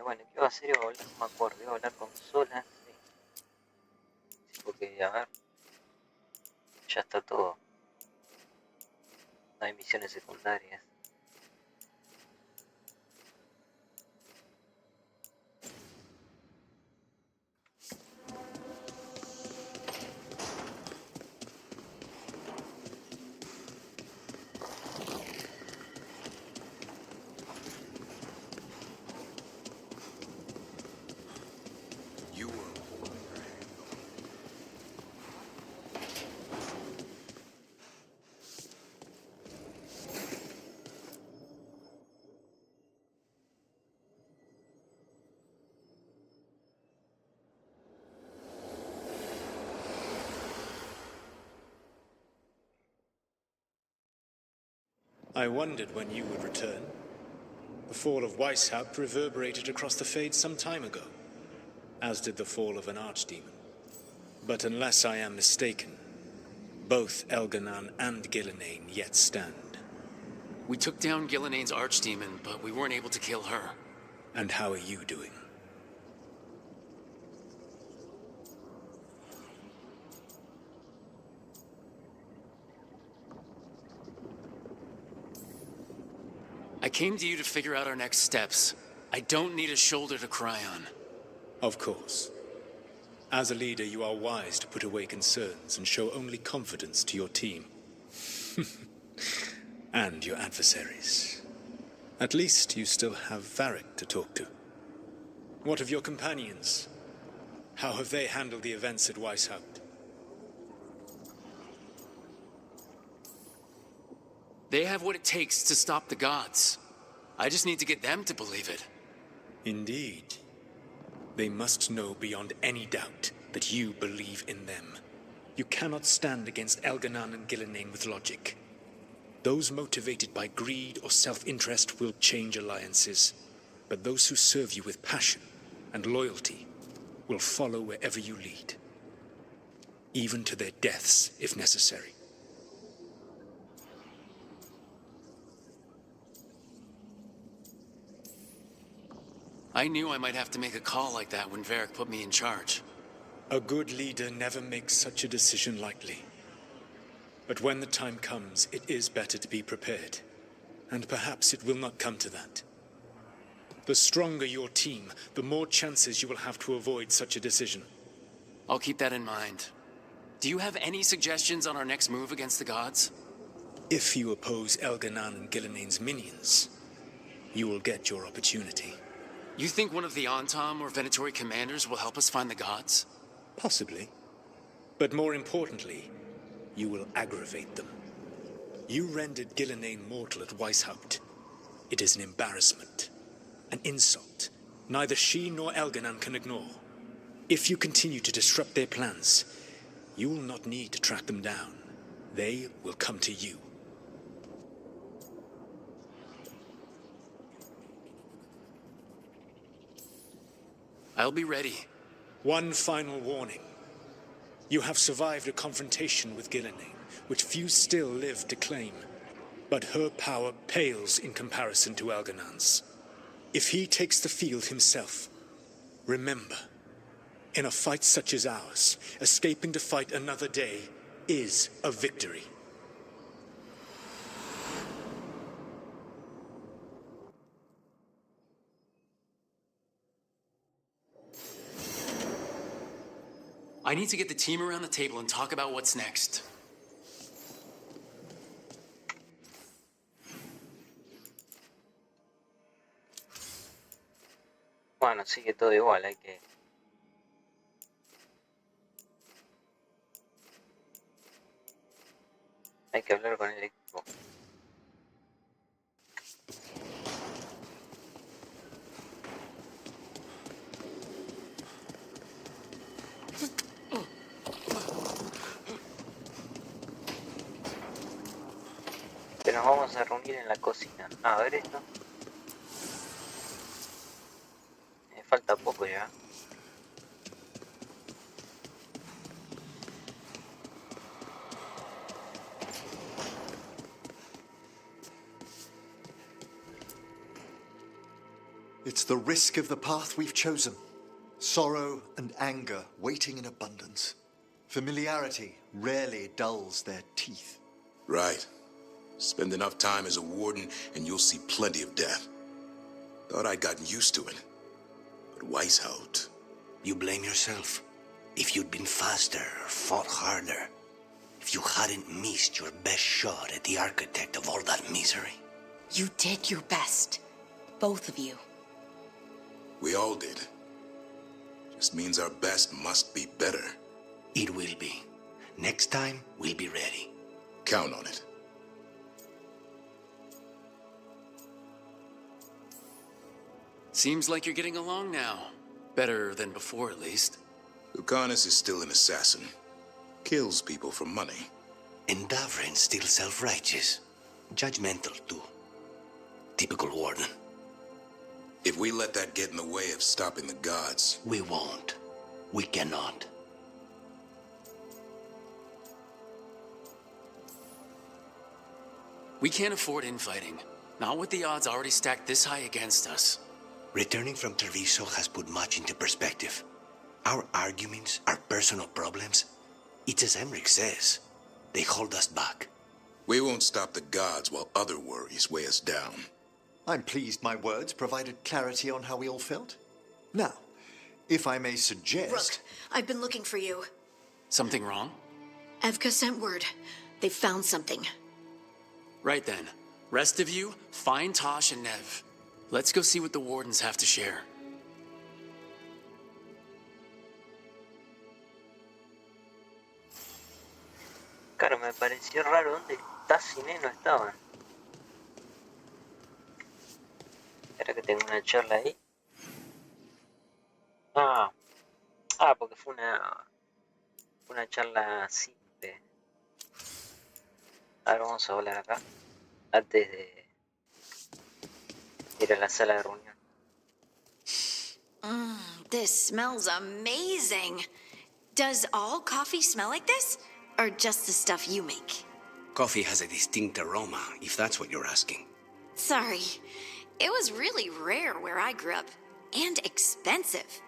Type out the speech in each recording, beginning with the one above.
bueno, ¿qué va a hacer? Iba a hablar, no me acuerdo, iba a hablar con Sola, sí. Sí, porque, a ver, ya está todo. No hay misiones secundarias. I wondered when you would return. The fall of Weishaupt reverberated across the Fade some time ago, as did the fall of an archdemon. But unless I am mistaken, both Elganan and Gillenane yet stand. We took down Gillenane's archdemon, but we weren't able to kill her. And how are you doing? I came to you to figure out our next steps. I don't need a shoulder to cry on. Of course. As a leader, you are wise to put away concerns and show only confidence to your team. And your adversaries. At least you still have Varric to talk to. What of your companions? How have they handled the events at Weishaupt? They have what it takes to stop the gods. I just need to get them to believe it. Indeed. They must know beyond any doubt that you believe in them. You cannot stand against Elganan and Gillenane with logic. Those motivated by greed or self-interest will change alliances, but those who serve you with passion and loyalty will follow wherever you lead, even to their deaths if necessary. I knew I might have to make a call like that when Varric put me in charge. A good leader never makes such a decision lightly. But when the time comes, it is better to be prepared. And perhaps it will not come to that. The stronger your team, the more chances you will have to avoid such a decision. I'll keep that in mind. Do you have any suggestions on our next move against the gods? If you oppose Elganan and Gillenane's minions, you will get your opportunity. You think one of the Antom or Venatori commanders will help us find the gods? Possibly. But more importantly, you will aggravate them. You rendered Gillenane mortal at Weishaupt. It is an embarrassment, an insult, neither she nor Elganan can ignore. If you continue to disrupt their plans, you will not need to track them down. They will come to you. I'll be ready. One final warning. You have survived a confrontation with Gillenane, which few still live to claim. But her power pales in comparison to Elganan's. If he takes the field himself, remember, in a fight such as ours, escaping to fight another day is a victory. I need to get the team around the table and talk about what's next. Bueno, sigue todo igual, hay que hablar con el equipo. Que nos vamos a reunir en la cocina. A ver esto. Me falta poco ya. It's the risk of the path we've chosen. Sorrow and anger waiting in abundance. Familiarity rarely dulls their teeth. Right. Spend enough time as a warden and you'll see plenty of death. Thought I'd gotten used to it. But Weishaupt... You blame yourself. If you'd been faster or fought harder. If you hadn't missed your best shot at the architect of all that misery. You did your best. Both of you. We all did. Just means our best must be better. It will be. Next time, we'll be ready. Count on it. Seems like you're getting along now. Better than before, at least. Lucanus is still an assassin. Kills people for money. And Davrin's still self-righteous. Judgmental, too. Typical warden. If we let that get in the way of stopping the gods... We won't. We cannot. We can't afford infighting. Not with the odds already stacked this high against us. Returning from Treviso has put much into perspective. Our arguments, our personal problems, it's as Emmerich says. They hold us back. We won't stop the gods while other worries weigh us down. I'm pleased my words provided clarity on how we all felt. Now, if I may suggest... Rook, I've been looking for you. Something wrong? Evka sent word. They found something. Right then. Rest of you, find Tosh and Nev. Let's go see what the wardens have to share. Claro, me pareció raro dónde Tassine no estaban. Era que tengo una charla ahí. Porque fue una charla simple. Ahora vamos a hablar acá. Antes de ir a la sala de reunión. This smells amazing. Does all coffee smell like this? Or just the stuff you make? Coffee has a distinct aroma, if that's what you're asking. Sorry. It was really rare where I grew up. And expensive.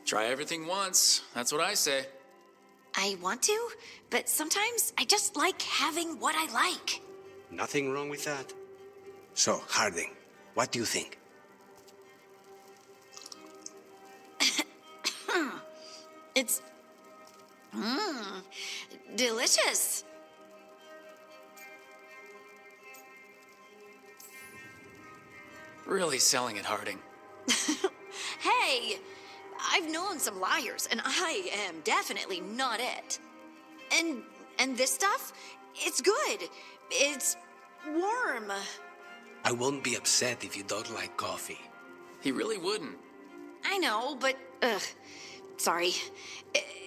Try everything once. That's what I say. I want to, but sometimes I just like having what I like. Nothing wrong with that. So, Harding, what do you think? It's... delicious. Really selling it, Harding. Hey, I've known some liars, and I am definitely not it. And this stuff, it's good. It's warm. I won't be upset if you don't like coffee. He really wouldn't. I know, but, sorry.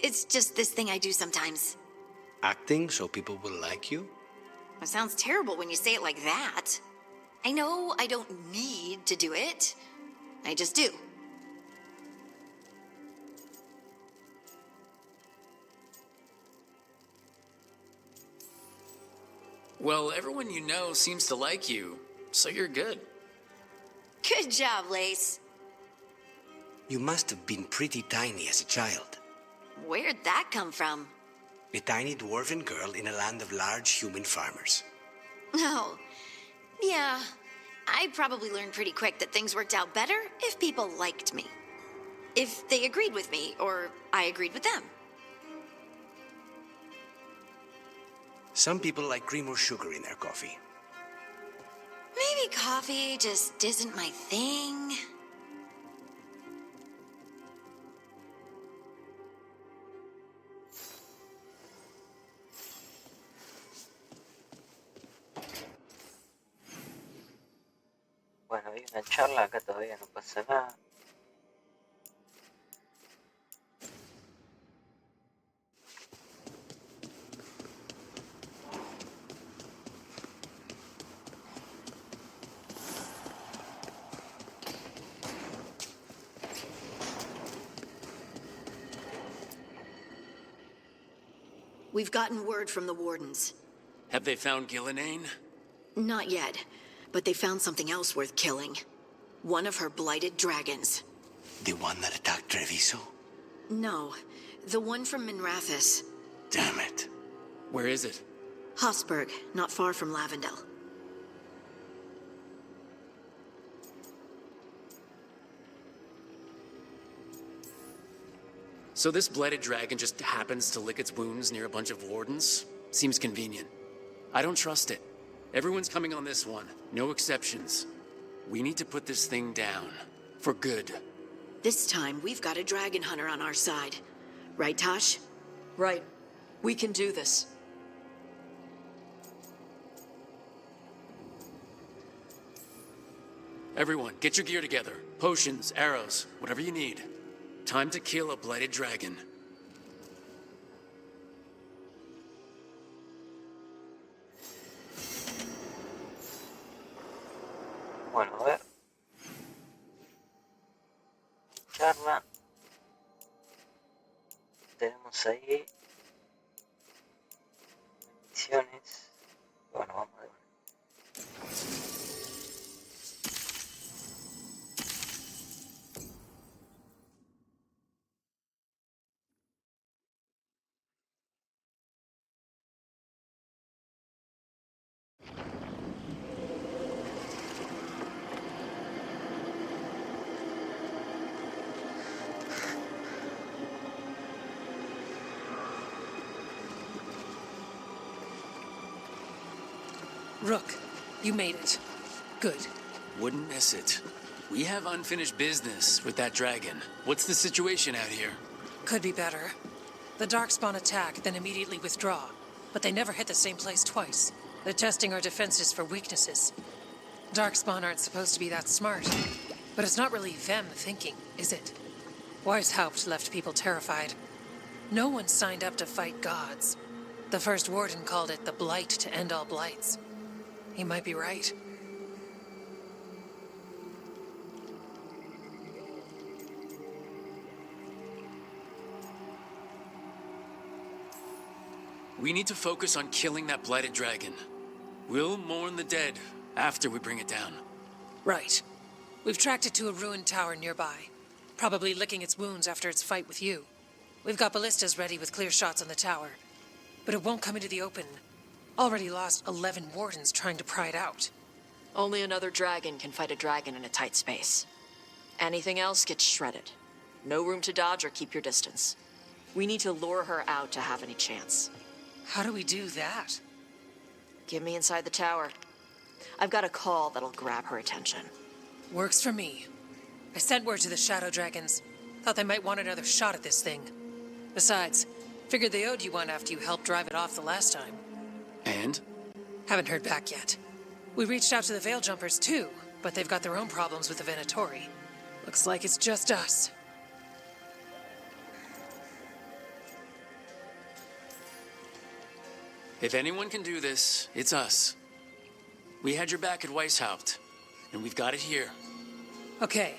It's just this thing I do sometimes. Acting so people will like you? It sounds terrible when you say it like that. I know I don't need to do it. I just do. Well, everyone you know seems to like you, so you're good. Good job, Lace. You must have been pretty tiny as a child. Where'd that come from? A tiny dwarven girl in a land of large human farmers. Oh, yeah. I probably learned pretty quick that things worked out better if people liked me. If they agreed with me, or I agreed with them. Some people like cream or sugar in their coffee. Maybe coffee just isn't my thing. Bueno, hay una charla, acá todavía no pasa nada. We've gotten word from the Wardens. Have they found Gillenane? Not yet, but they found something else worth killing. One of her blighted dragons. The one that attacked Treviso? No, the one from Minrathis. Damn it. Where is it? Hosberg, not far from Lavendel. So this blighted dragon just happens to lick its wounds near a bunch of Wardens? Seems convenient. I don't trust it. Everyone's coming on this one, no exceptions. We need to put this thing down. For good. This time, we've got a dragon hunter on our side. Right, Tosh? Right. We can do this. Everyone, get your gear together. Potions, arrows, whatever you need. Time to kill a blighted dragon. Bueno, a ver. Charla. Tenemos ahí misiones. Bueno, vamos a ver. Rook, you made it. Good. Wouldn't miss it. We have unfinished business with that dragon. What's the situation out here? Could be better. The Darkspawn attack, then immediately withdraw. But they never hit the same place twice. They're testing our defenses for weaknesses. Darkspawn aren't supposed to be that smart. But it's not really them thinking, is it? Weishaupt left people terrified. No one signed up to fight gods. The first warden called it the blight to end all blights. He might be right. We need to focus on killing that blighted dragon. We'll mourn the dead after we bring it down. Right. We've tracked it to a ruined tower nearby. Probably licking its wounds after its fight with you. We've got ballistas ready with clear shots on the tower. But it won't come into the open. Already lost 11 wardens trying to pry it out. Only another dragon can fight a dragon in a tight space. Anything else gets shredded. No room to dodge or keep your distance. We need to lure her out to have any chance. How do we do that? Get me inside the tower. I've got a call that'll grab her attention. Works for me. I sent word to the Shadow Dragons. Thought they might want another shot at this thing. Besides, figured they owed you one after you helped drive it off the last time. And? Haven't heard back yet. We reached out to the Veil Jumpers too, but they've got their own problems with the Venatori. Looks like it's just us. If anyone can do this, it's us. We had your back at Weishaupt, and we've got it here. Okay,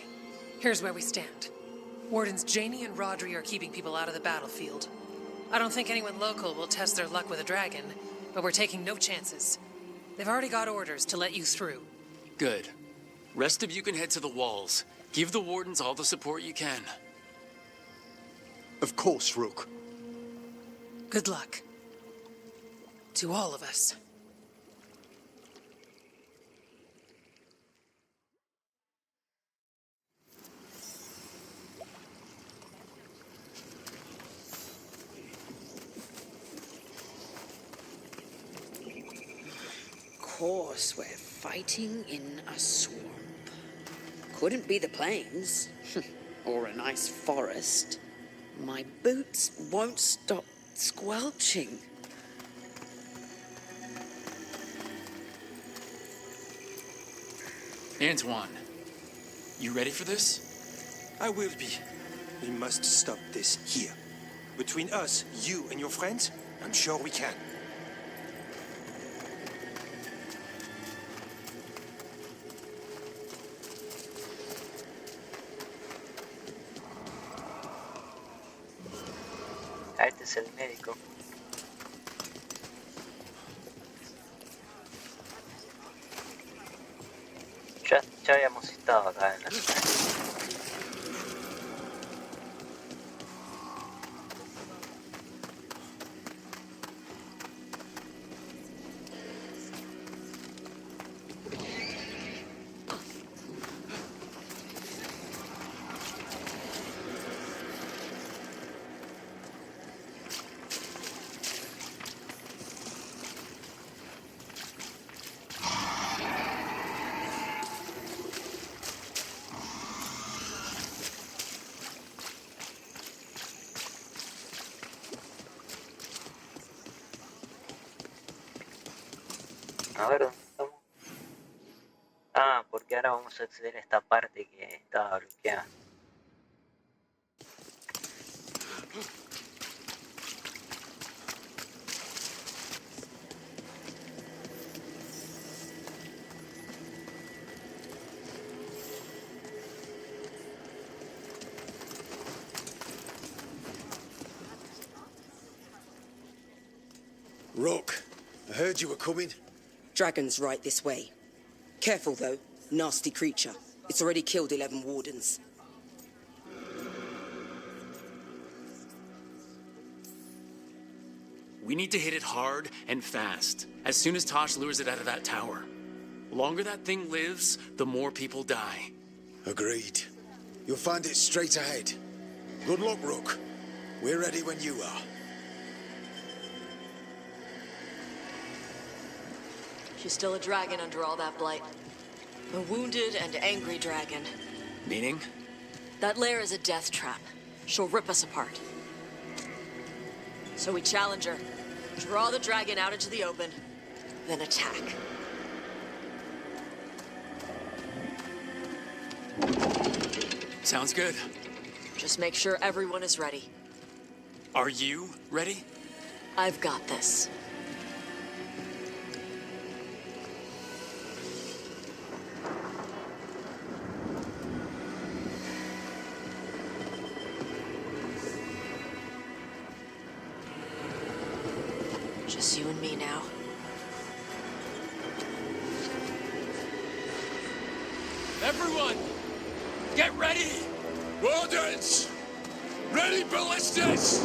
here's where we stand. Wardens Janey and Rodri are keeping people out of the battlefield. I don't think anyone local will test their luck with a dragon, but we're taking no chances. They've already got orders to let you through. Good. Rest of you can head to the walls. Give the Wardens all the support you can. Of course, Rook. Good luck. To all of us. Course, we're fighting in a swamp. Couldn't be the plains, or a nice forest. My boots won't stop squelching. Antoine, you ready for this? I will be. We must stop this here. Between us, you and your friends, I'm sure we can. Este es el médico. A ver, ¿dónde estamos? Ah, porque ahora vamos a acceder a esta parte que estaba bloqueada. Rock, I heard you were coming. Dragon's right this way. Careful, though. Nasty creature. It's already killed 11 wardens. We need to hit it hard and fast, as soon as Tosh lures it out of that tower. The longer that thing lives, the more people die. Agreed. You'll find it straight ahead. Good luck, Rook. We're ready when you are. She's still a dragon under all that blight. A wounded and angry dragon. Meaning? That lair is a death trap. She'll rip us apart. So we challenge her, draw the dragon out into the open, then attack. Sounds good. Just make sure everyone is ready. Are you ready? I've got this. Just you and me now. Everyone, get ready! Wardens! Ready ballistas!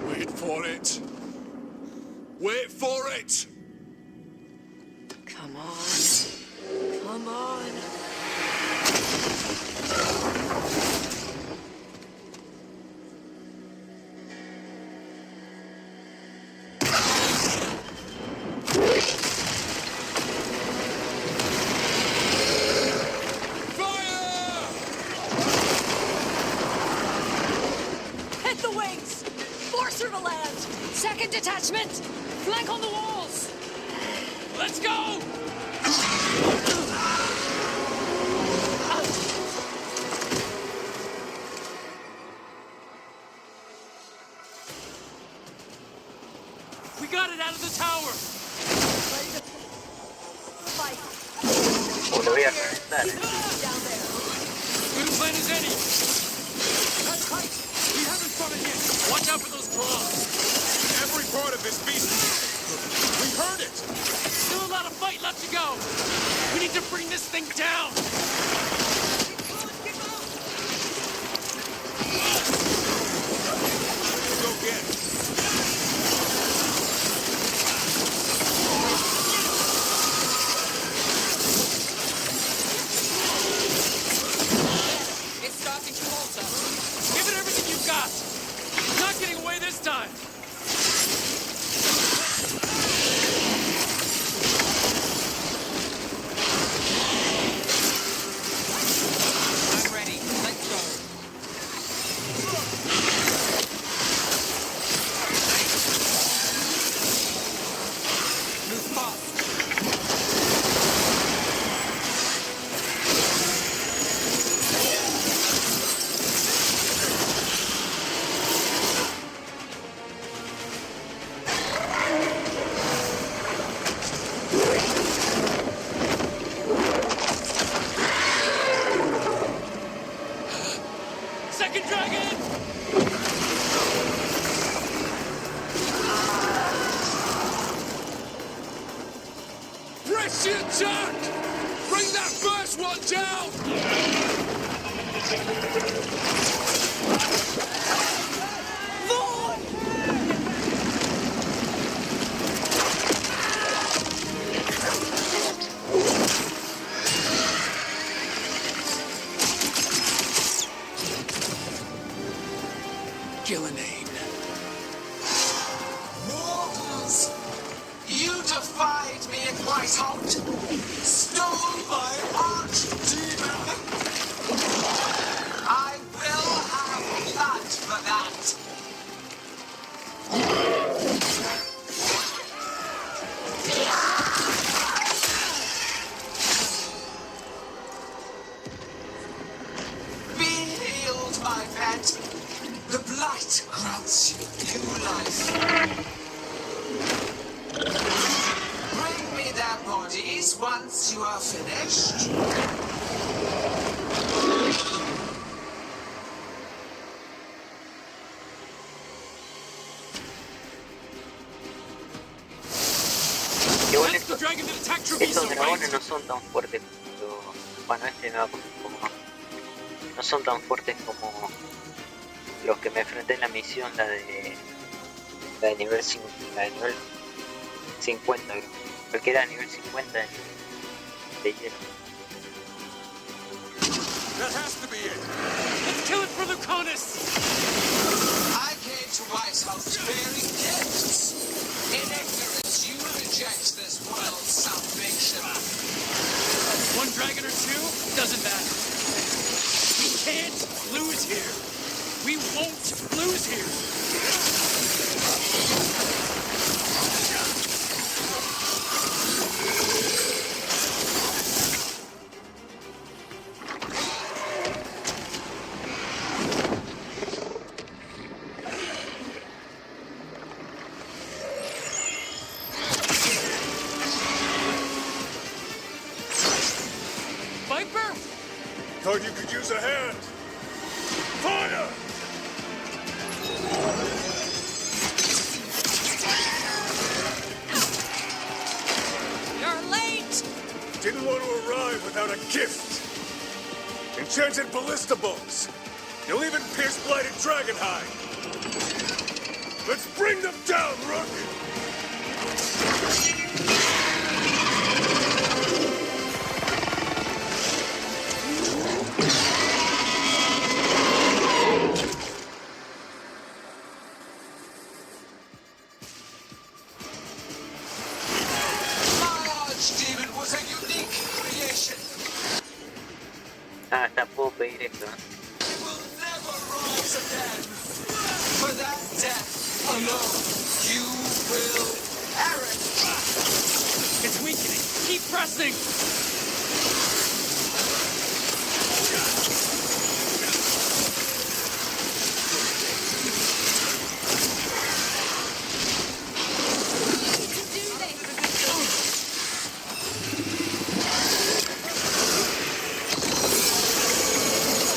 Wait for it. Wait for it! Come on. Come on. Hit the wings! Force her to land! Second detachment! Flank on the walls! Let's go! We got it out of the tower! Lo voy a reventar. Good a plan as any! We haven't fought it yet! Watch out for those claws! Every part of this beast. We heard it! Still a lot of fight left to go! We need to bring this thing down! Go get it. It's starting to falter. Give it everything you've got! Not getting away this time! Watch the attack! Bring that first one down! Gillenane. Mortals! You defied me in Whiteout! Stole my archdemon! I will have blood for that! Be healed, my pet! The blight grants you new life. Bring me their bodies once you are finished. Igual estos dragones no son tan fuertes como... Bueno, este no, como... No son tan fuertes como los que me enfrenté en la misión, la de nivel 5, la de nivel 50, creo que era nivel 50 de hielo. That has to be it. Let's kill it for Lucanus. I came to Whitehouse bearing gifts. In ignorance, you reject this world's salvation. One dragon or two, doesn't matter. We can't lose here. We won't lose here! Viper? Thought you could use a hand. Fire! You're late! Didn't want to arrive without a gift. Enchanted ballista bolts. You'll even pierce blighted dragonhide. Let's bring them down, Rook! Ah, hasta puedo pedir esto, ¿eh? For that death alone, you will perish. It's weakening. Keep pressing.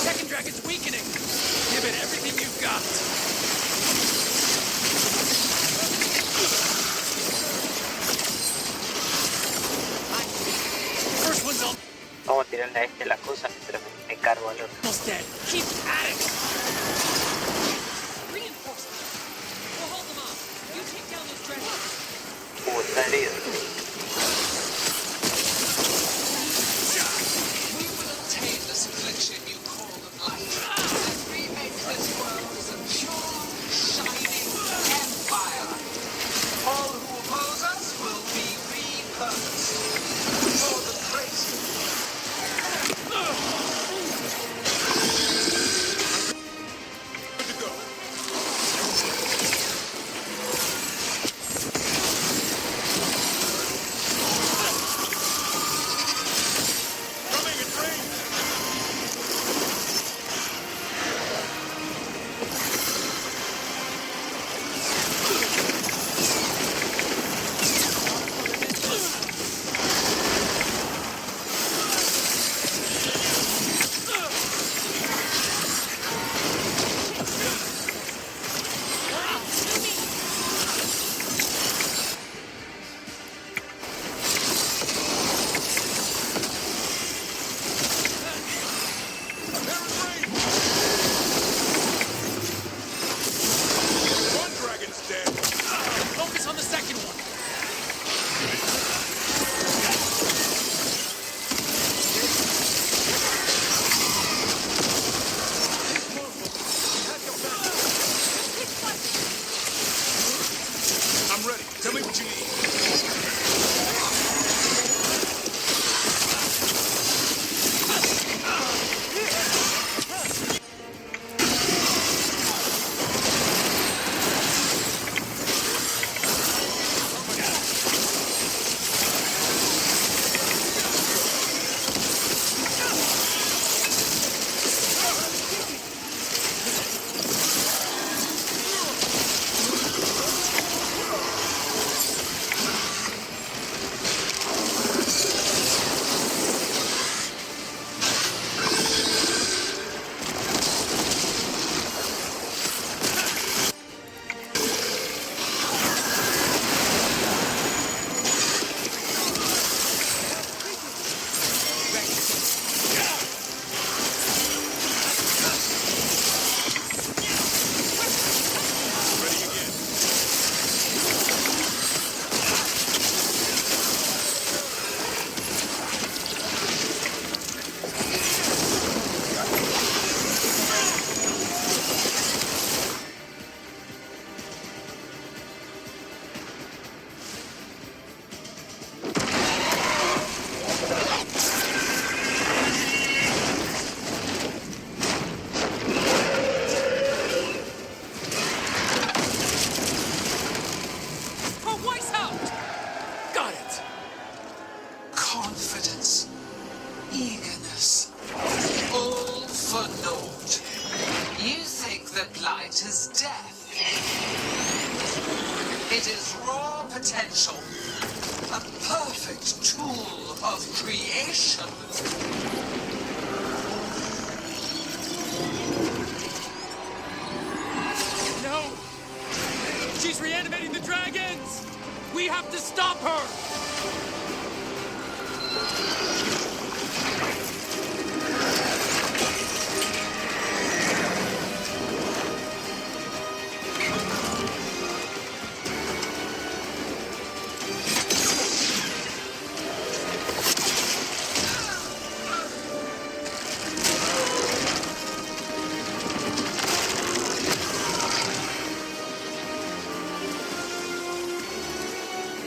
Second dragon's weakening. Give it everything you've got. First one's on. Vamos a tirarle a este las cosas mientras me cargo al otro. Almost dead. Keep at it. Reinforcements. We'll hold them off. You take down those dragons. Está herido. We will obtain this affliction you call the blight, and remake this world as a pure, shining empire. All who oppose us will be repurposed for the great. Good to go. I'm ready. Tell me what you need. Confidence, eagerness, all for naught. You think that blight is death. It is raw potential, a perfect tool of creation. No! She's reanimating the dragons! We have to stop her!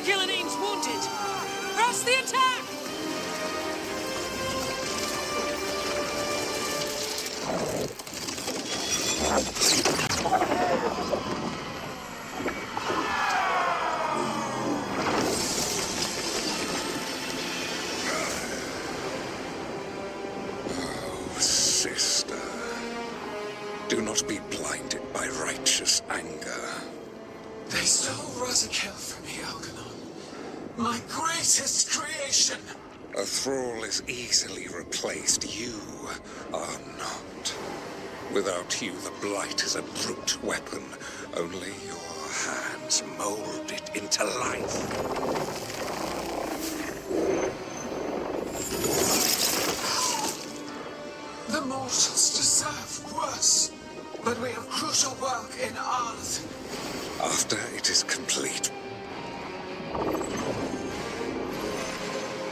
Gillening's wounded! Press the attack! Oh, sister. Do not be blinded by righteous anger. They stole Rosakill from me, Algernon. My greatest creation. A thrall is easily replaced. You are not. Without you, the blight is a brute weapon. Only your hands mold it into life. The mortals deserve worse. But we have crucial work in Arth. After it is complete,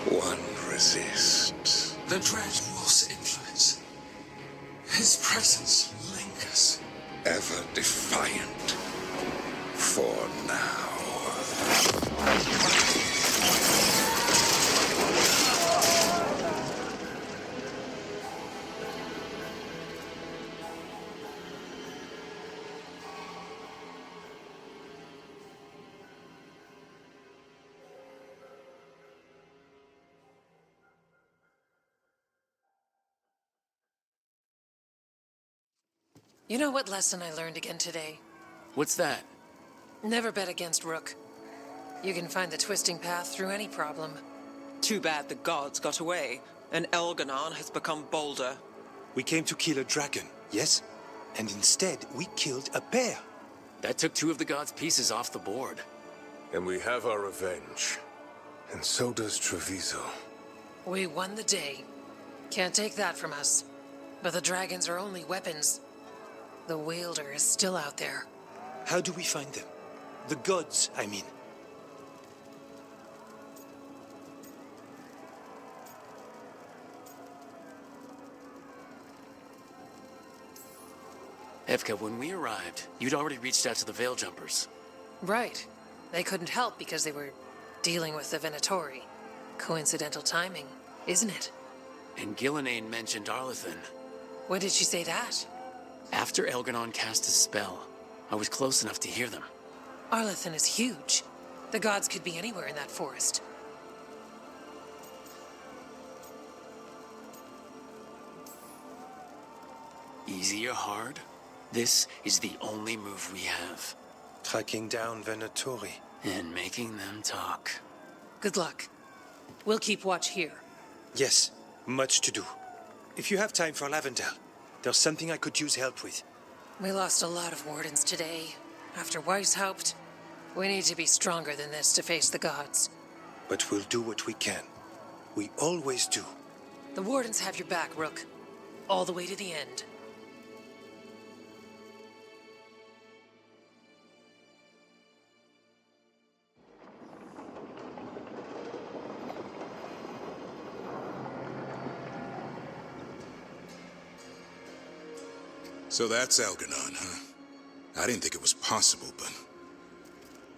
one resists. The Dread Wolf's influence. His presence lingers. Ever defiant. For now. You know what lesson I learned again today? What's that? Never bet against Rook. You can find the twisting path through any problem. Too bad the gods got away, and Elganon has become bolder. We came to kill a dragon, yes? And instead, we killed a bear. That took 2 of the gods' pieces off the board. And we have our revenge. And so does Treviso. We won the day. Can't take that from us. But the dragons are only weapons. The wielder is still out there. How do we find them? The gods, I mean. Evka, when we arrived, you'd already reached out to the Veil Jumpers. Right. They couldn't help because they were dealing with the Venatori. Coincidental timing, isn't it? And Gillenane mentioned Arlethan. When did she say that? After Elganon cast his spell, I was close enough to hear them. Arlethan is huge. The gods could be anywhere in that forest. Easy or hard, this is the only move we have. Tracking down Venatori. And making them talk. Good luck. We'll keep watch here. Yes, much to do. If you have time for Lavendel, there's something I could use help with. We lost a lot of wardens today. After Weishaupt, we need to be stronger than this to face the gods. But we'll do what we can. We always do. The wardens have your back, Rook. All the way to the end. So that's Elganon, huh? I didn't think it was possible, but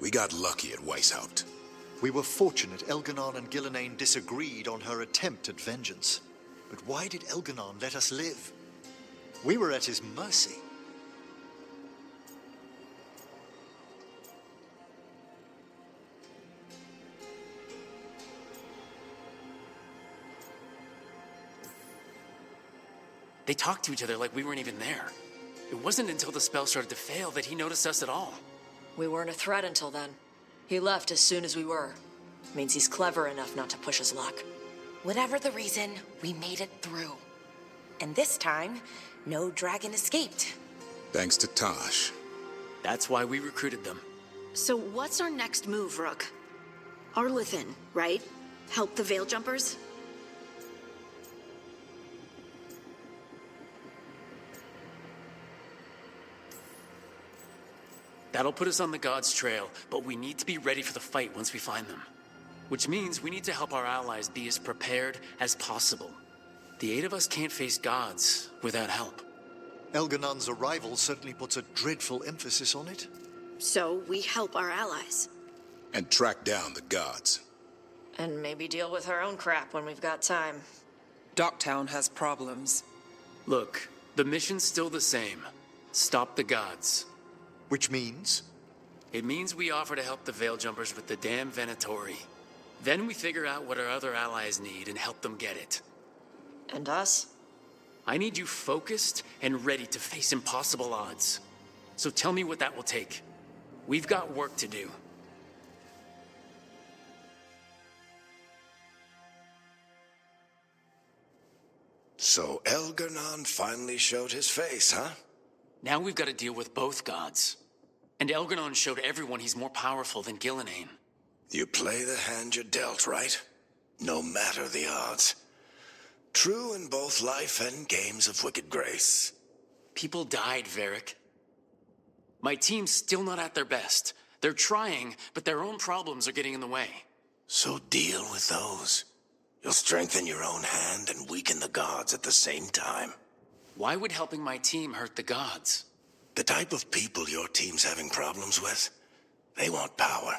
we got lucky at Weishaupt. We were fortunate Elganon and Gillenane disagreed on her attempt at vengeance. But why did Elganon let us live? We were at his mercy. They talked to each other like we weren't even there. It wasn't until the spell started to fail that he noticed us at all. We weren't a threat until then. He left as soon as we were. Means he's clever enough not to push his luck. Whatever the reason, we made it through. And this time, no dragon escaped. Thanks to Tosh. That's why we recruited them. So what's our next move, Rook? Arlethan, right? Help the Veil Jumpers? That'll put us on the gods' trail, but we need to be ready for the fight once we find them. Which means we need to help our allies be as prepared as possible. The 8 of us can't face gods without help. Elganon's arrival certainly puts a dreadful emphasis on it. So we help our allies. And track down the gods. And maybe deal with our own crap when we've got time. Docktown has problems. Look, the mission's still the same. Stop the gods. Which means? It means we offer to help the Veil Jumpers with the damn Venatori. Then we figure out what our other allies need and help them get it. And us? I need you focused and ready to face impossible odds. So tell me what that will take. We've got work to do. So Elganon finally showed his face, huh? Now we've got to deal with both gods. And Elganon showed everyone he's more powerful than Gillenane. You play the hand you're dealt, right? No matter the odds. True in both life and games of wicked grace. People died, Varric. My team's still not at their best. They're trying, but their own problems are getting in the way. So deal with those. You'll strengthen your own hand and weaken the gods at the same time. Why would helping my team hurt the gods? The type of people your team's having problems with, they want power.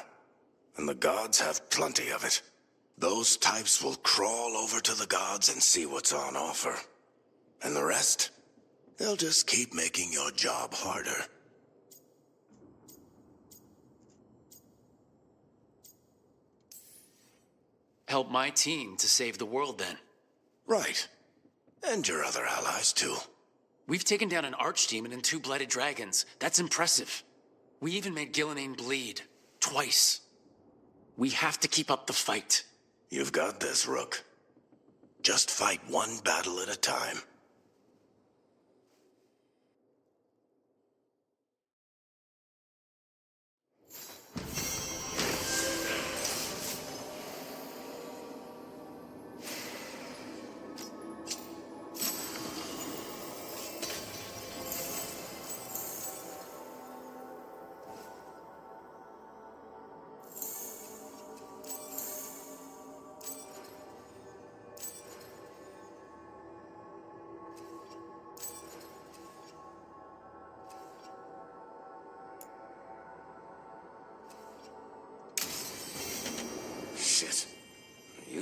And the gods have plenty of it. Those types will crawl over to the gods and see what's on offer. And the rest, they'll just keep making your job harder. Help my team to save the world, then. Right. And your other allies, too. We've taken down an archdemon and 2 blighted dragons. That's impressive. We even made Gillenane bleed. Twice. We have to keep up the fight. You've got this, Rook. Just fight one battle at a time.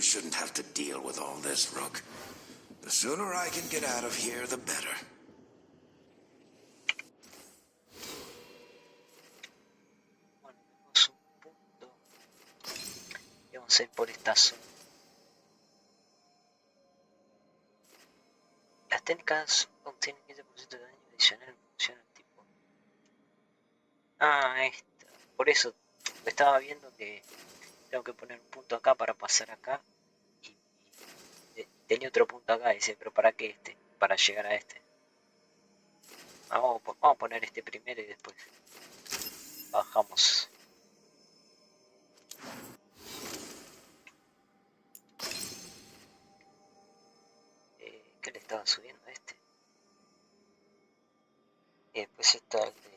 shouldn't have to deal with all this, Rook. The sooner I can get out of here, the better. Bueno, tenemos un punto. Y vamos a ir por esta zona. Las técnicas obtienen 15% de daño adicional en función al tipo. Esta. Por eso estaba viendo que tengo que poner un punto acá para pasar acá. Y tenía otro punto acá. Dice, pero ¿para qué este? Para llegar a este. Vamos a poner este primero y después bajamos. ¿Qué le estaba subiendo a este? Y después está el de...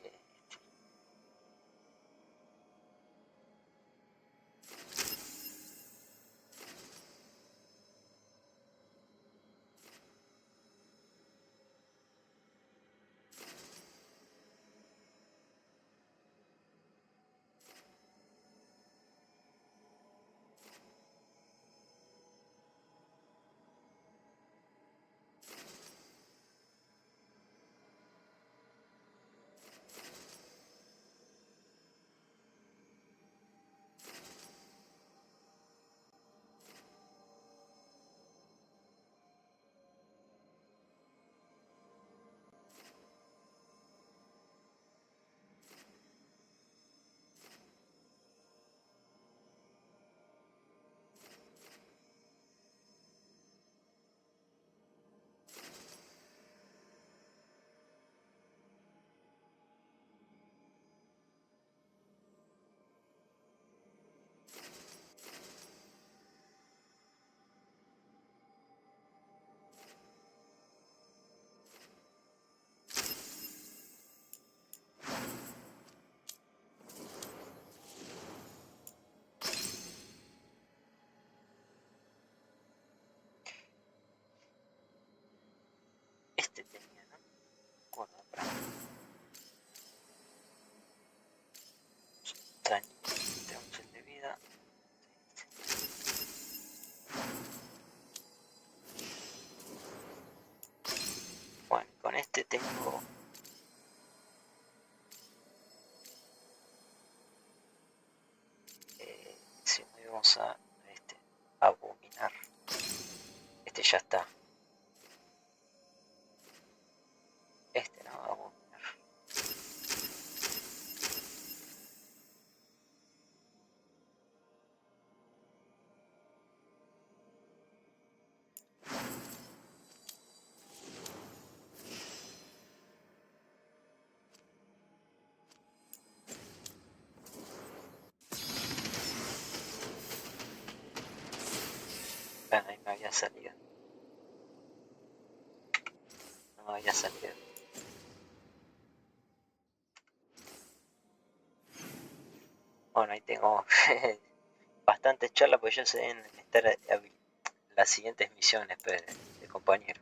Este tenía, ¿no? Acuerdo, extraño. Tenemos el de vida. Bueno, con este tengo... si no vamos a este, abominar. Este ya está. Este no va a abominar. Bueno, ahí me había salido. No me había salido. Bueno, ahí tengo bastantes charlas, pues ya se deben estar las siguientes misiones pues, de compañero.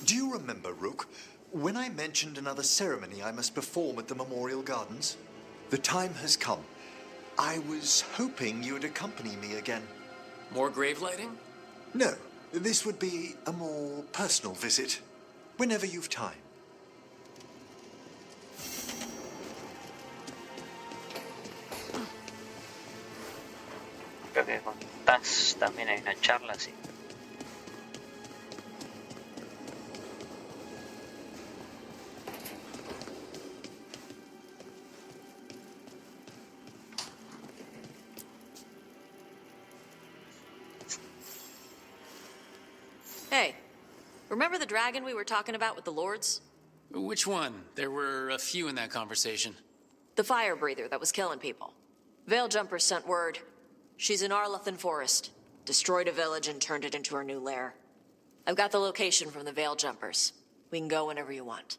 Do you remember, Rook, when I mentioned another ceremony I must perform at the Memorial Gardens? The time has come. I was hoping you would accompany me again. More grave lighting? No, this would be a more personal visit. Whenever you've time. Creo que con Taz también hay una charla así. Hey, remember the dragon we were talking about with the lords? Which one? There were a few in that conversation. The fire breather that was killing people. Veil Jumpers sent word. She's in Arlethan Forest. Destroyed a village and turned it into her new lair. I've got the location from the Veil Jumpers. We can go whenever you want.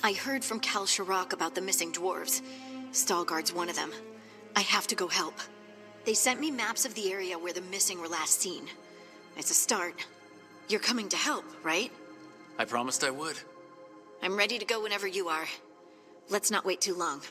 I heard from Kal Sharok about the missing dwarves. Stalguard's one of them. I have to go help. They sent me maps of the area where the missing were last seen. It's a start. You're coming to help, right? I promised I would. I'm ready to go whenever you are. Let's not wait too long.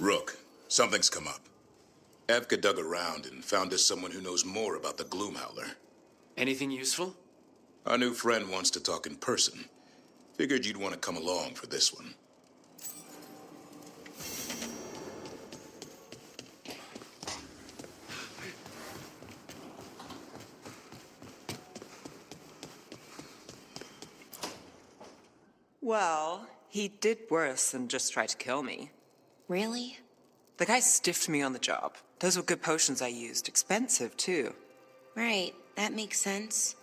Rook, something's come up. Evka dug around and found us someone who knows more about the Gloomhowler. Anything useful? Our new friend wants to talk in person. Figured you'd want to come along for this one. Well, he did worse than just try to kill me. Really? The guy stiffed me on the job. Those were good potions I used. Expensive, too. Right, that makes sense.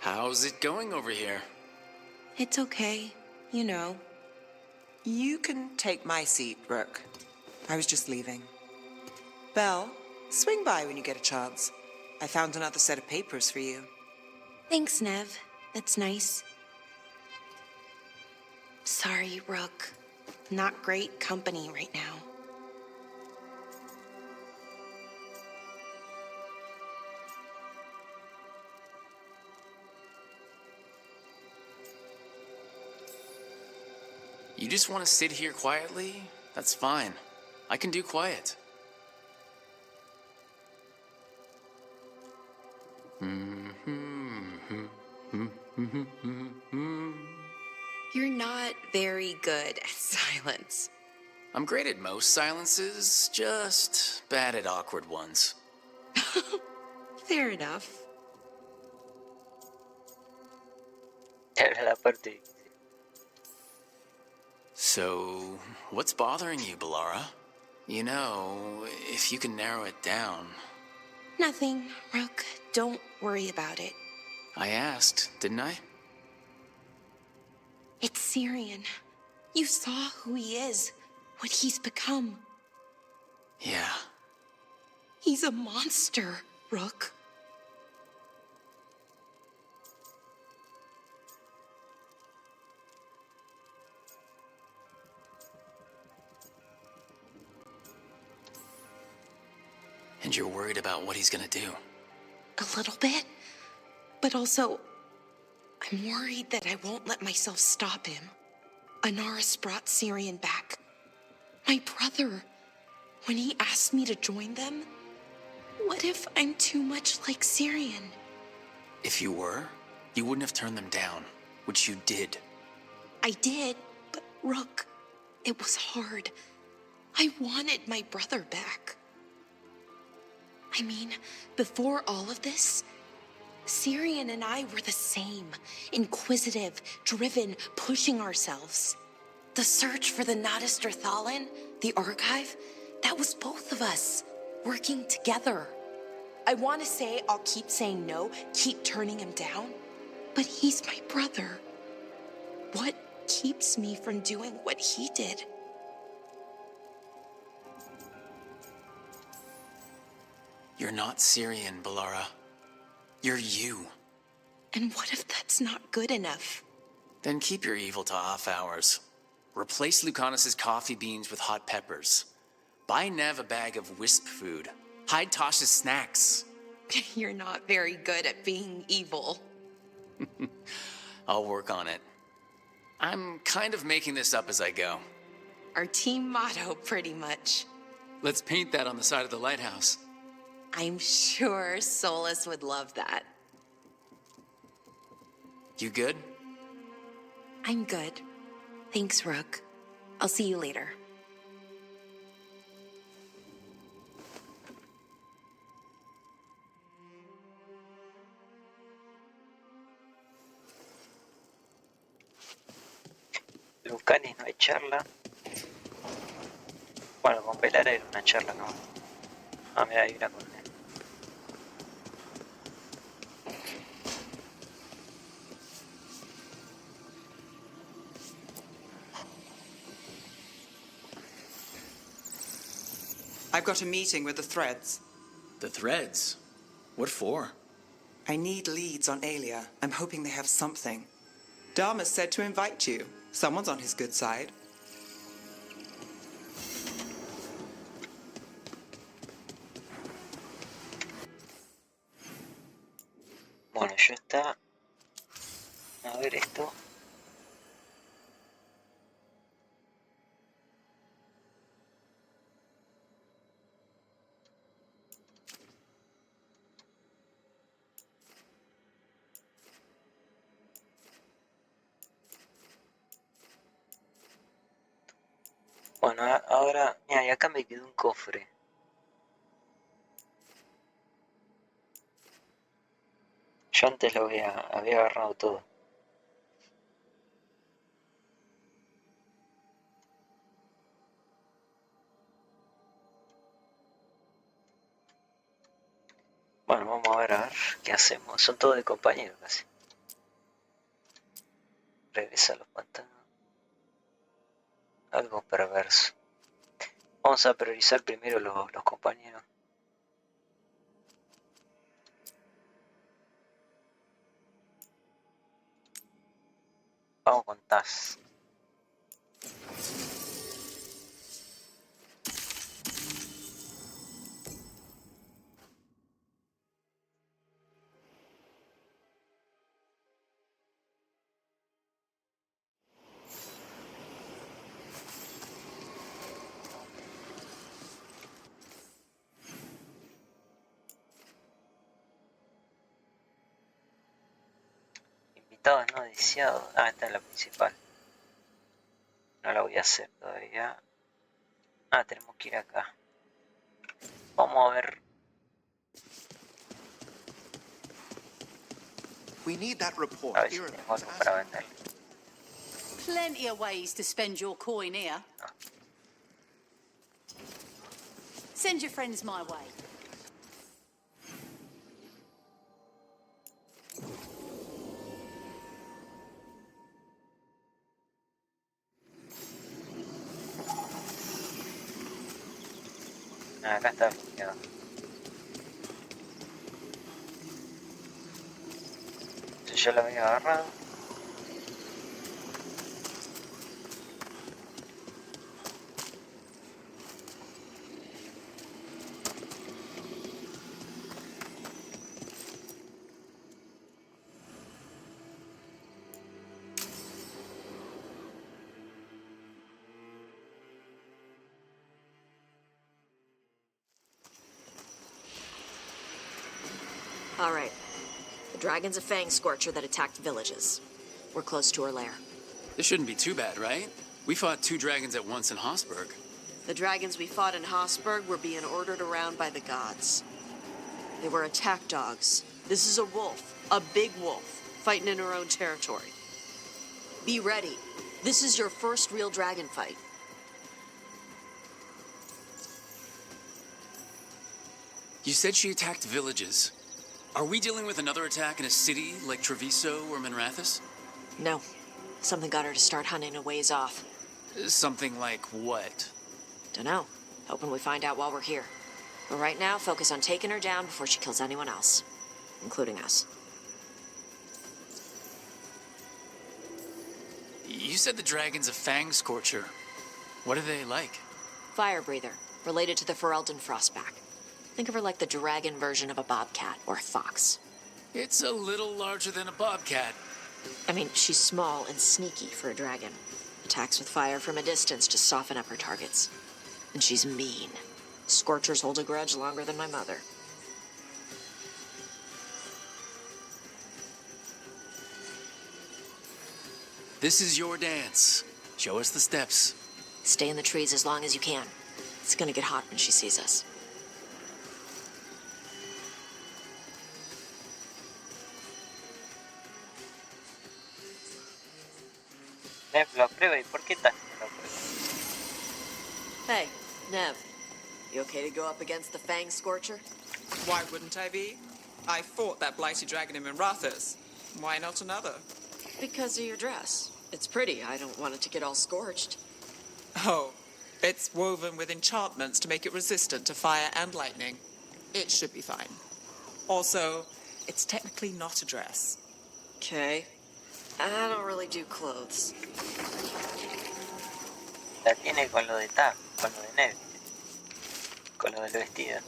How's it going over here? It's okay. You know. You can take my seat, Rook. I was just leaving. Belle, swing by when you get a chance. I found another set of papers for you. Thanks, Nev. That's nice. Sorry, Rook. Not great company right now. You just want to sit here quietly? That's fine. I can do quiet. You're not very good at silence. I'm great at most silences, just bad at awkward ones. Fair enough. Era la parte. So, what's bothering you, Balara? You know, if you can narrow it down. Nothing, Rook. Don't worry about it. I asked, didn't I? It's Syrian. You saw who he is, what he's become. Yeah. He's a monster, Rook. And you're worried about what he's gonna do? A little bit. But also, I'm worried that I won't let myself stop him. Anaris brought Syrian back. My brother. When he asked me to join them, what if I'm too much like Syrian? If you were, you wouldn't have turned them down, which you did. I did, but Rook, it was hard. I wanted my brother back. I mean, before all of this, Syrian and I were the same. Inquisitive, driven, pushing ourselves. The search for the Nadister Thalin, the archive, that was both of us, working together. I want to say I'll keep saying no, keep turning him down, but he's my brother. What keeps me from doing what he did? You're not Syrian, Balara. You're you. And what if that's not good enough? Then keep your evil to off hours. Replace Lucanus's coffee beans with hot peppers. Buy Nev a bag of wisp food. Hide Tasha's snacks. You're not very good at being evil. I'll work on it. I'm kind of making this up as I go. Our team motto, pretty much. Let's paint that on the side of the lighthouse. I'm sure Solus would love that. You good? I'm good. Thanks, Rook. I'll see you later. Lucanis no hay charla. Bueno, con Velara era una charla, ¿no? Ah, mira, hay una con él. I've got a meeting with the Threads. The Threads? What for? I need leads on Aelia. I'm hoping they have something. Dharma said to invite you. Someone's on his good side. Bueno, ya está. A ver esto. Bueno, ahora, mira, y acá me quedó un cofre. Yo antes lo había agarrado todo. Bueno, vamos a ver qué hacemos. Son todos de compañeros casi. Regresa a los pantanos. Algo perverso. Vamos a priorizar primero los compañeros. Vamos con Taz. Invitados no deseados. Ah, esta es la principal. No la voy a hacer todavía. Ah, tenemos que ir acá. Vamos a ver. We need that report. A ver si tenemos algo para vender. Plenty of ways to spend your coin here. Send your friends my way. Ah, acá está bloqueado. Yo la había agarrado. All right. The dragon's a fang scorcher that attacked villages. We're close to her lair. This shouldn't be too bad, right? We fought 2 dragons at once in Hossberg. The dragons we fought in Hossberg were being ordered around by the gods. They were attack dogs. This is a wolf, a big wolf, fighting in her own territory. Be ready. This is your first real dragon fight. You said she attacked villages. Are we dealing with another attack in a city like Treviso or Minrathous? No. Something got her to start hunting a ways off. Something like what? Dunno. Hoping we find out while we're here. But right now, focus on taking her down before she kills anyone else. Including us. You said the dragon's a fang scorcher. What are they like? Fire breather. Related to the Ferelden Frostback. Think of her like the dragon version of a bobcat or a fox. It's a little larger than a bobcat. I mean, she's small and sneaky for a dragon. Attacks with fire from a distance to soften up her targets. And she's mean. Scorchers hold a grudge longer than my mother. This is your dance. Show us the steps. Stay in the trees as long as you can. It's gonna get hot when she sees us. Nev lo aprueba, ¿y por qué tal no lo aprueba? Hey, Nev. You okay to go up against the Fang Scorcher? Why wouldn't I be? I fought that blighty dragon in Minrathous. Why not another? Because of your dress. It's pretty. I don't want it to get all scorched. Oh, it's woven with enchantments to make it resistant to fire and lightning. It should be fine. Also, it's technically not a dress. Okay. I don't really do clothes. La tiene con lo de Tag, con lo de Ned, con lo del vestido.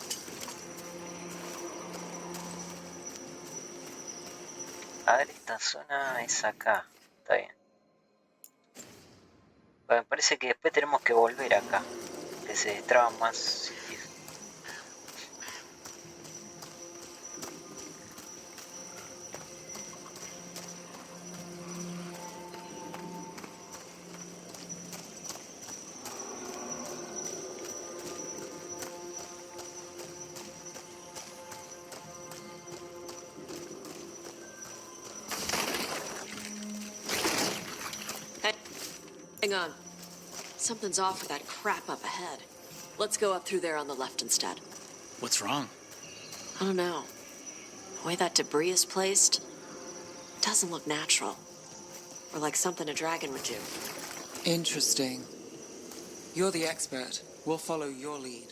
A ver, esta zona es acá, está bien. Pero me parece que después tenemos que volver acá, que se destraban más sitios. Hang on. Something's off with that crap up ahead. Let's go up through there on the left instead. What's wrong? I don't know. The way that debris is placed doesn't look natural. Or like something a dragon would do. Interesting. You're the expert. We'll follow your lead.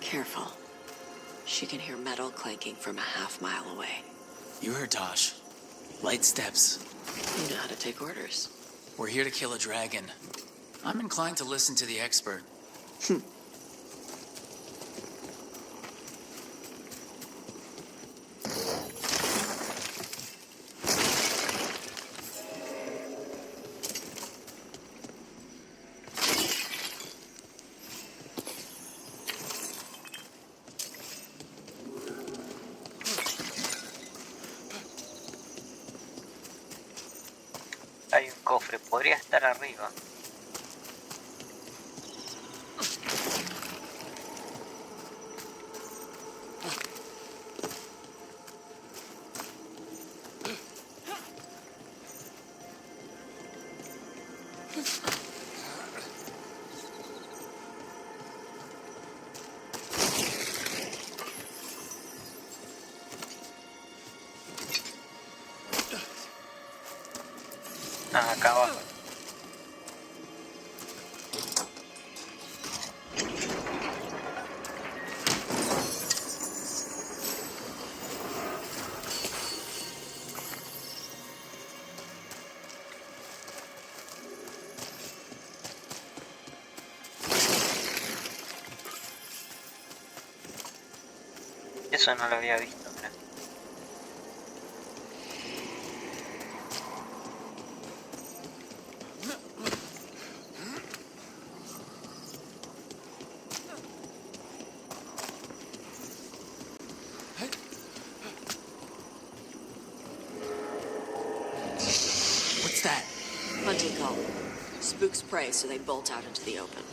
Careful. She can hear metal clanking from a half-mile away. You heard Tosh. Light steps. You know how to take orders. We're here to kill a dragon. I'm inclined to listen to the expert. Hay un cofre, podría estar arriba. Eso no lo había visto, mira. What's that? Hunting call. Spooks prey, so they bolt out into the open.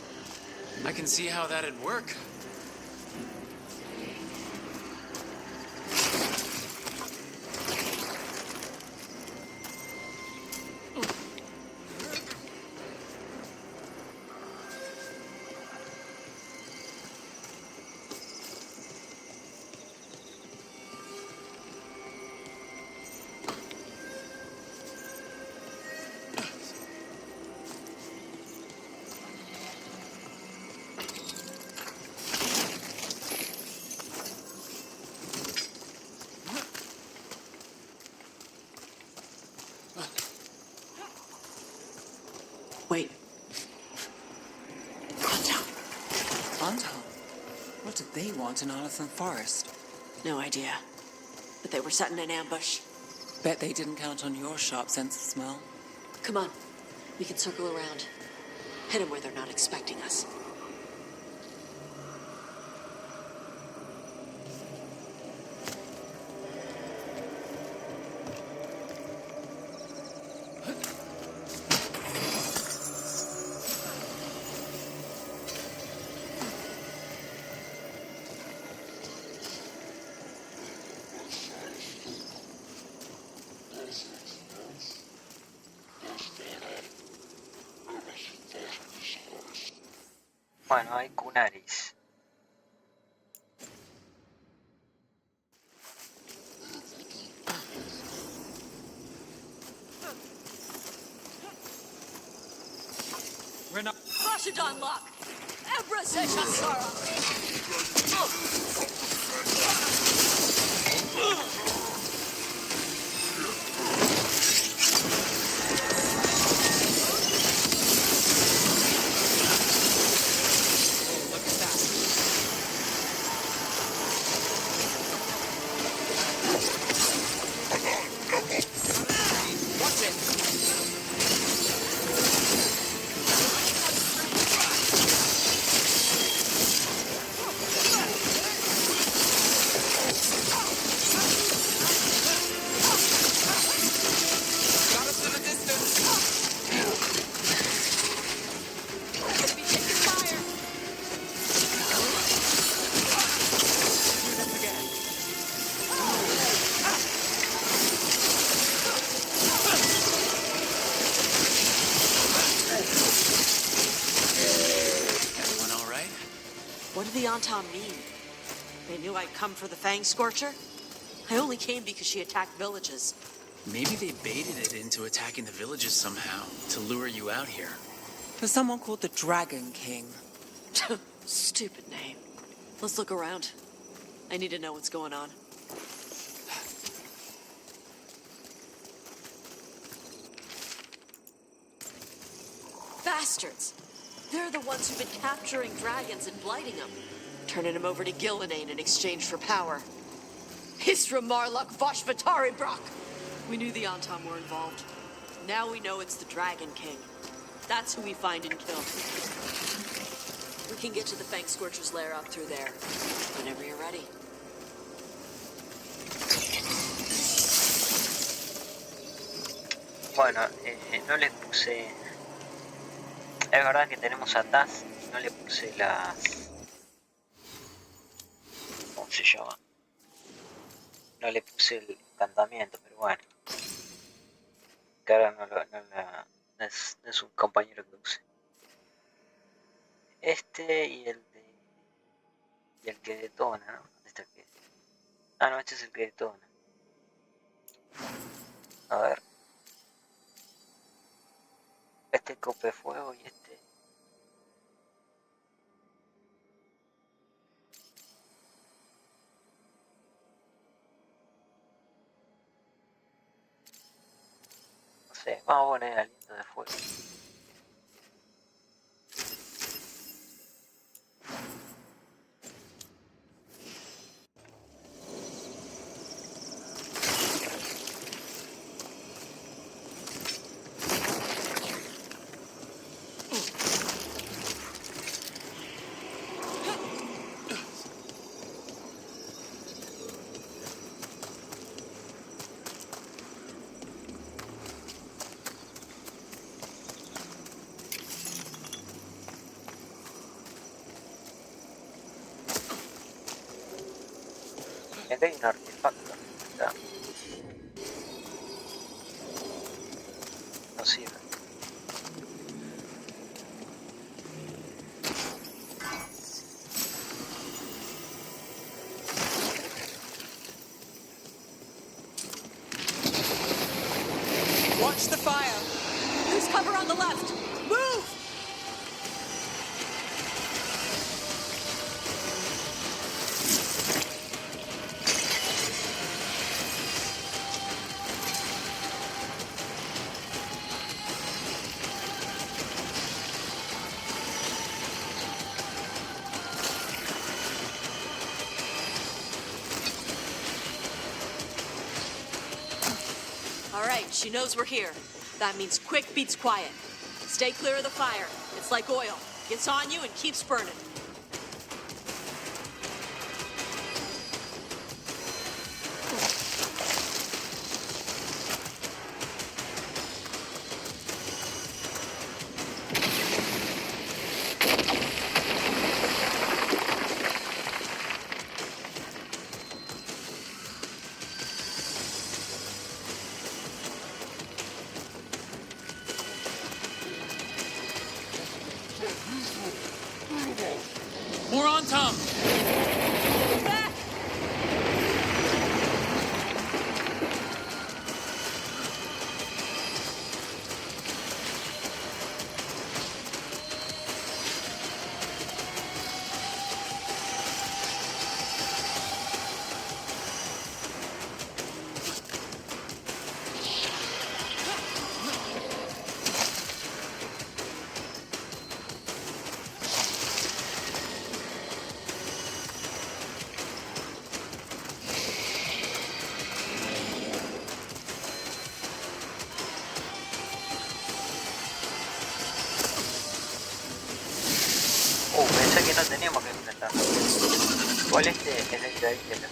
I can see how that'd work. Wait. Anton? What did they want in Arlington Forest? No idea. But they were setting an ambush. Bet they didn't count on your sharp sense of smell. Come on. We can circle around. Hit them where they're not expecting us. Bueno, hay Kunaris. Rashidon lock! Ezezsg Sara! What did the Anton mean? They knew I'd come for the Fang Scorcher? I only came because she attacked villages. Maybe they baited it into attacking the villages somehow, to lure you out here. There's someone called the Dragon King. Stupid name. Let's look around. I need to know what's going on. Bastards! They're the ones who've been capturing dragons and blighting them. Turning them over to Gillinane in exchange for power. Hisra Marluk Voshvatari Brock! We knew the Anton were involved. Now we know it's the Dragon King. That's who we find and kill. We can get to the Fang Scorcher's lair up through there. Whenever you're ready. Bueno, no les puse... Es verdad que tenemos a Taz y no le puse las... ¿Cómo se llama? No le puse el encantamiento, pero bueno. Que ahora no es un compañero que use. Este y el de... Y el que detona, ¿no? ¿Dónde está el que? Ah, no, este es el que detona. A ver. Este cope fuego y este... No sé, vamos a poner aliento de fuego. Acá hay un artefacto. Está. No sirve. Watch the fire. There's cover on the left. Move! All right, she knows we're here. That means quick beats quiet. Stay clear of the fire. It's like oil. Gets on you and keeps burning. More on Tom. Back! Pensé que no teníamos que enfrentar. Igual este es el de ahí que le...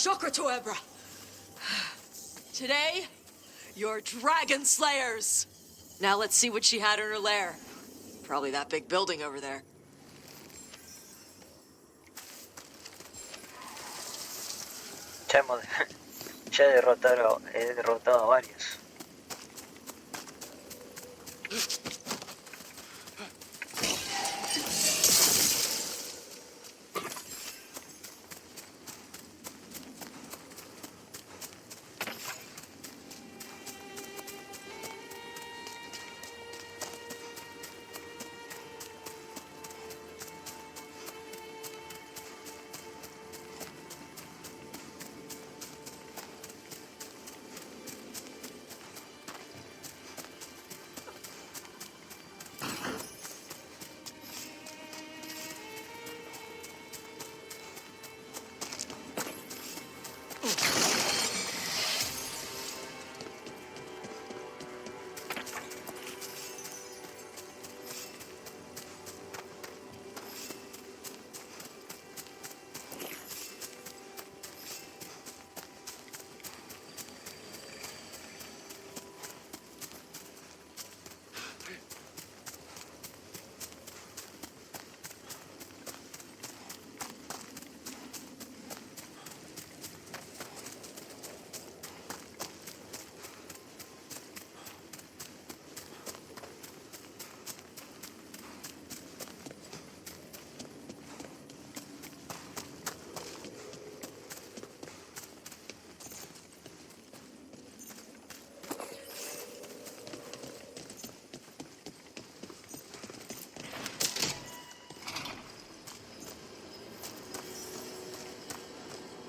Shokra Toebra. Today, you're dragon slayers. Now let's see what she had in her lair. Probably that big building over there. Ya he derrotado a varios.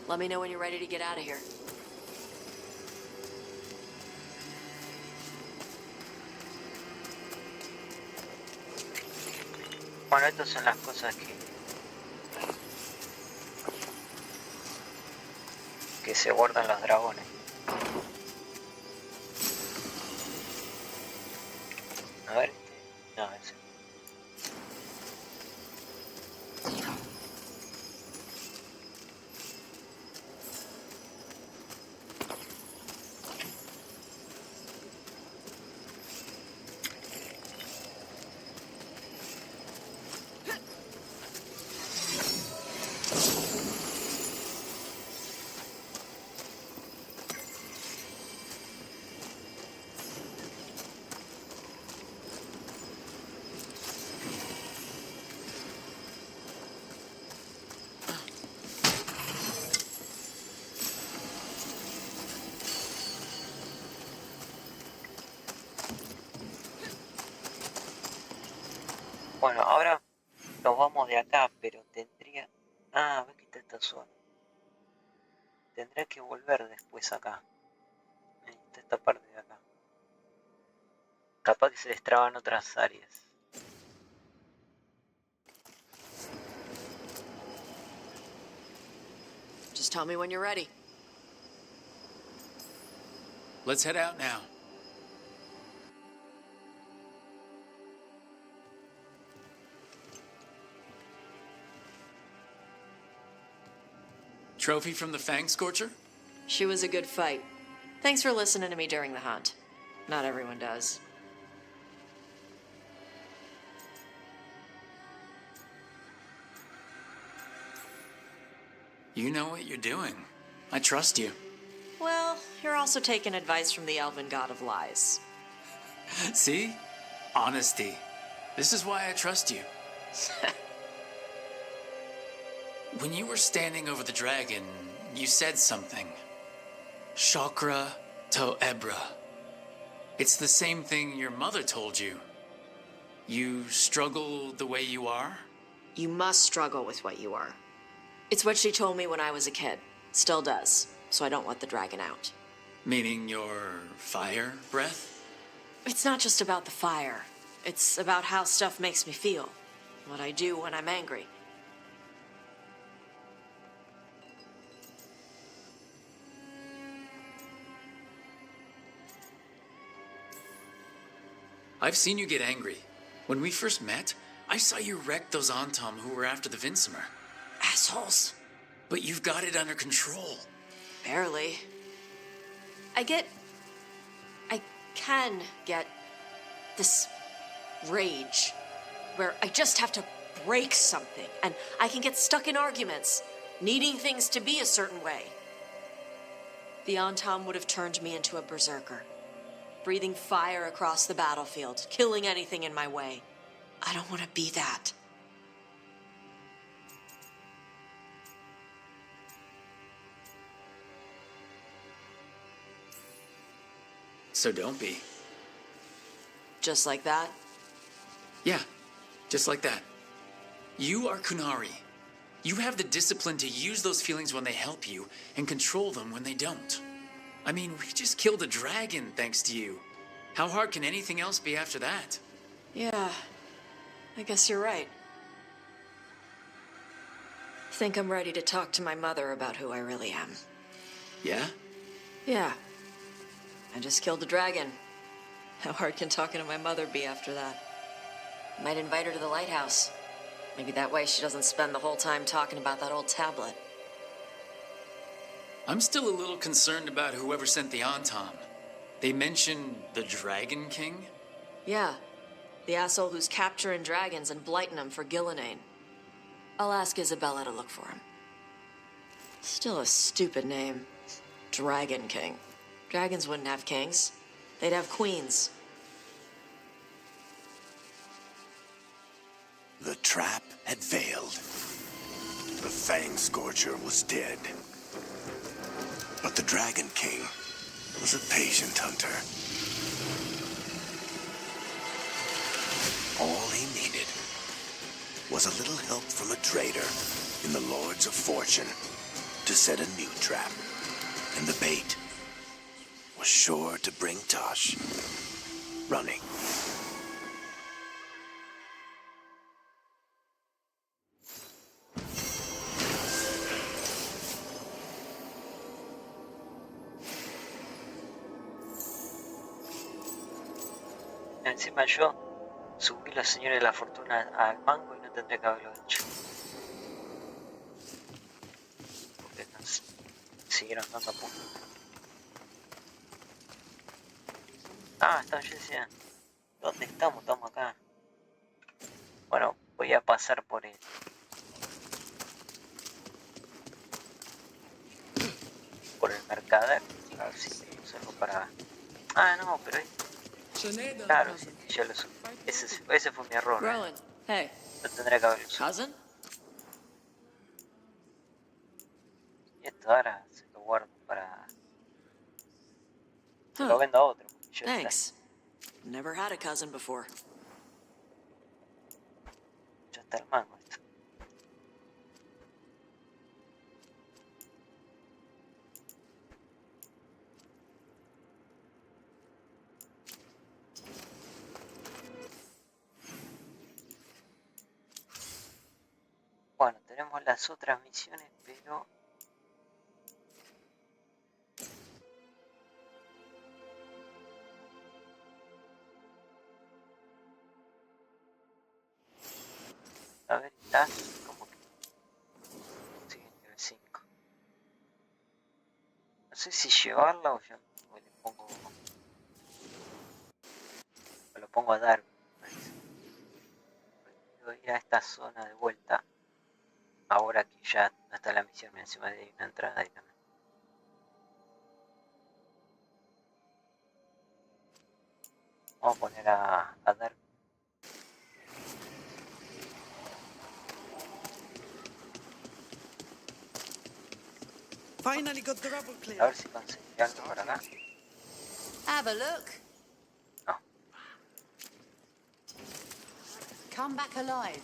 Let me know when you're ready to get out of here. Bueno, estas son las cosas que se guardan los dragones. A ver, no, ese. Bueno, ahora nos vamos de acá, pero tendría... Ah, ves que está esta zona. Tendré que volver después acá. Ahí está esta parte de acá. Capaz que se destraban otras áreas. Just tell me when you're ready. Let's head out now. Trophy from the Fang Scorcher? She was a good fight. Thanks for listening to me during the hunt. Not everyone does. You know what you're doing. I trust you. Well, you're also taking advice from the elven god of lies. See? Honesty. This is why I trust you. When you were standing over the dragon, you said something. Shokra Toebra. It's the same thing your mother told you. You struggle the way you are? You must struggle with what you are. It's what she told me when I was a kid. Still does, so I don't let the dragon out. Meaning your fire breath? It's not just about the fire. It's about how stuff makes me feel. What I do when I'm angry. I've seen you get angry. When we first met, I saw you wreck those Antom who were after the Vinsimer. Assholes. But you've got it under control. Barely. I can get this rage where I just have to break something, and I can get stuck in arguments, needing things to be a certain way. The Antam would have turned me into a berserker, breathing fire across the battlefield, killing anything in my way. I don't want to be that. So don't be. Just like that? Yeah, just like that. You are Kunari. You have the discipline to use those feelings when they help you and control them when they don't. I mean, we just killed a dragon thanks to you. How hard can anything else be after that? Yeah, I guess you're right. Think I'm ready to talk to my mother about who I really am. Yeah? Yeah. I just killed a dragon. How hard can talking to my mother be after that? Might invite her to the lighthouse. Maybe that way she doesn't spend the whole time talking about that old tablet. I'm still a little concerned about whoever sent the Antam. They mentioned the Dragon King? Yeah. The asshole who's capturing dragons and blighting them for Gillinane. I'll ask Isabella to look for him. Still a stupid name. Dragon King. Dragons wouldn't have kings. They'd have queens. The trap had failed. The Fang Scorcher was dead. But the Dragon King was a patient hunter. All he needed was a little help from a trader in the Lords of Fortune to set a new trap. And the bait was sure to bring Tosh running. Encima yo subí los señores de la fortuna al mango y no tendría que haberlo hecho. Porque nos siguieron dando puntos. Ah, yo decía, ¿dónde estamos? Estamos acá. Bueno, voy a pasar por el mercader. A ver si tenemos algo para... Ah, no, pero claro, sí, ya lo subí. Ese fue mi error. Rowan, hey. Lo tendría que haberlo subido. Cousin? Y esto ahora se lo guardo para... Se lo vendo a otro. Thanks. Never had a cousin before. Ya está el mango esto. Bueno, tenemos las otras misiones, pero... A ver, estás como que... Sí, nivel 5. No sé si llevarla o yo o le pongo... O lo pongo a dar. Voy a ir a esta zona de vuelta. Ahora que ya no está la misión, encima de una entrada ahí también. Vamos a poner a dar. Finally got the rubble clear. A ver si conseguí algo para acá. Have a look. No. Come back alive.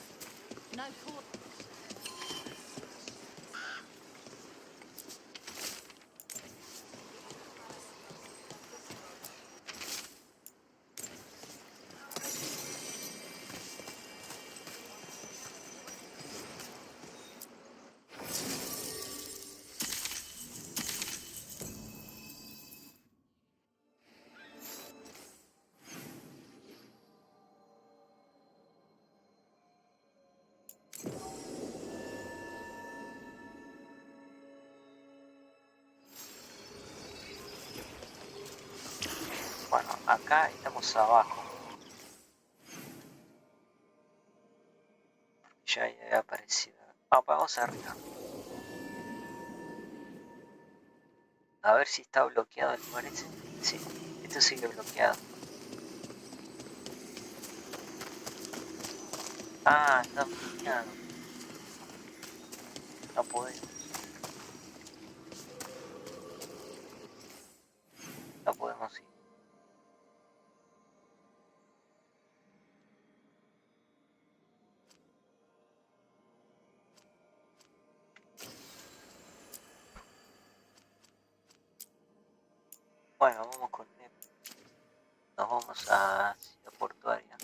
No cause. Bueno, acá estamos abajo. Ya había aparecido. Ah, pues vamos arriba. A ver si está bloqueado el lugar ese. Sí, esto sigue bloqueado. Ah, está bloqueado. No podemos. No podemos ir. Bueno, vamos con él. Nos vamos a Ciudad Portuaria.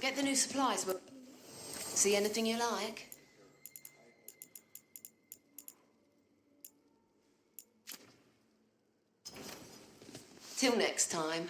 Get the new supplies, but see anything you like? Till next time.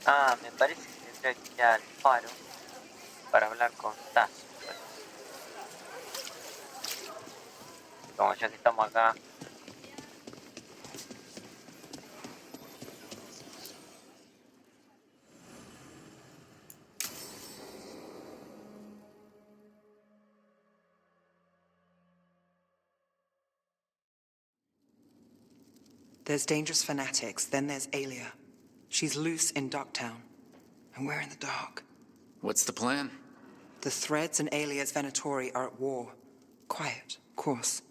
Ah, me parece que tendría que ir al faro para hablar con Taz. Como ya que estamos acá. There's dangerous fanatics, then there's Alia. She's loose in Docktown, and we're in the dark. What's the plan? The Threads and Alia's Venatori are at war. Quiet, of course.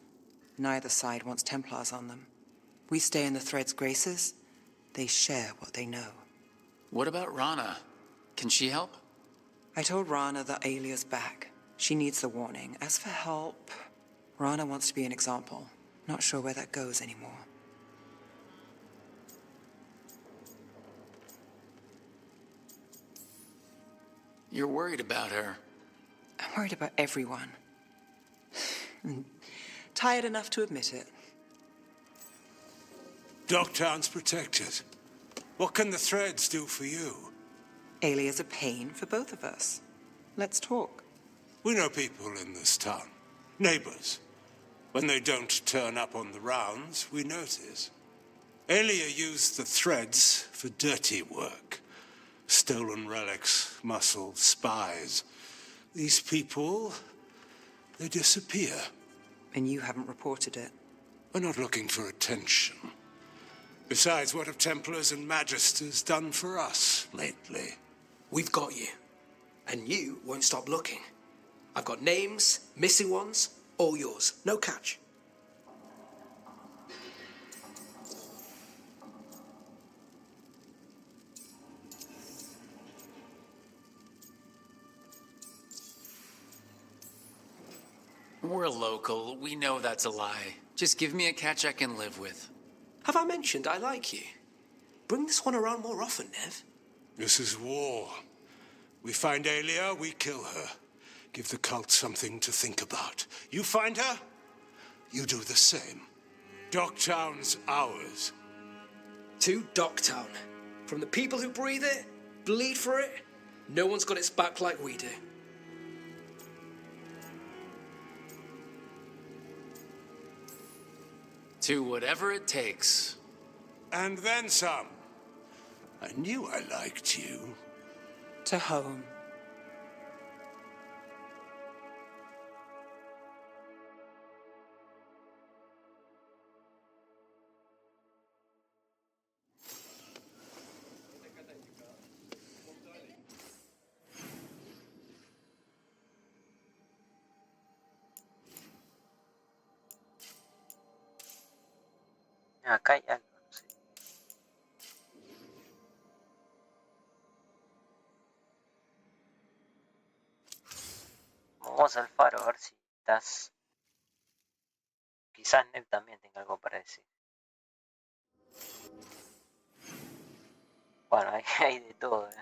Neither side wants Templars on them. We stay in the Threads' graces. They share what they know. What about Rana? Can she help? I told Rana that Alia's back. She needs the warning. As for help, Rana wants to be an example. Not sure where that goes anymore. You're worried about her. I'm worried about everyone. Tired enough to admit it. Docktown's protected. What can the Threads do for you? Alia's a pain for both of us. Let's talk. We know people in this town. Neighbors. When they don't turn up on the rounds, we notice. Alia used the Threads for dirty work. Stolen relics, muscle, spies. These people, they disappear. And you haven't reported it. We're not looking for attention. Besides, what have Templars and Magisters done for us lately? We've got you. And you won't stop looking. I've got names, missing ones, all yours. No catch. We're local. We know that's a lie. Just give me a catch I can live with. Have I mentioned I like you? Bring this one around more often, Nev. This is war. We find Alia, we kill her. Give the cult something to think about. You find her, you do the same. Docktown's ours. To Docktown. From the people who breathe it, bleed for it, no one's got its back like we do. To whatever it takes. And then some. I knew I liked you. To home. Acá hay algo, no sé. Vamos al faro a ver si estás... Quizás Ned también tenga algo para decir. Bueno, hay de todo, ¿eh?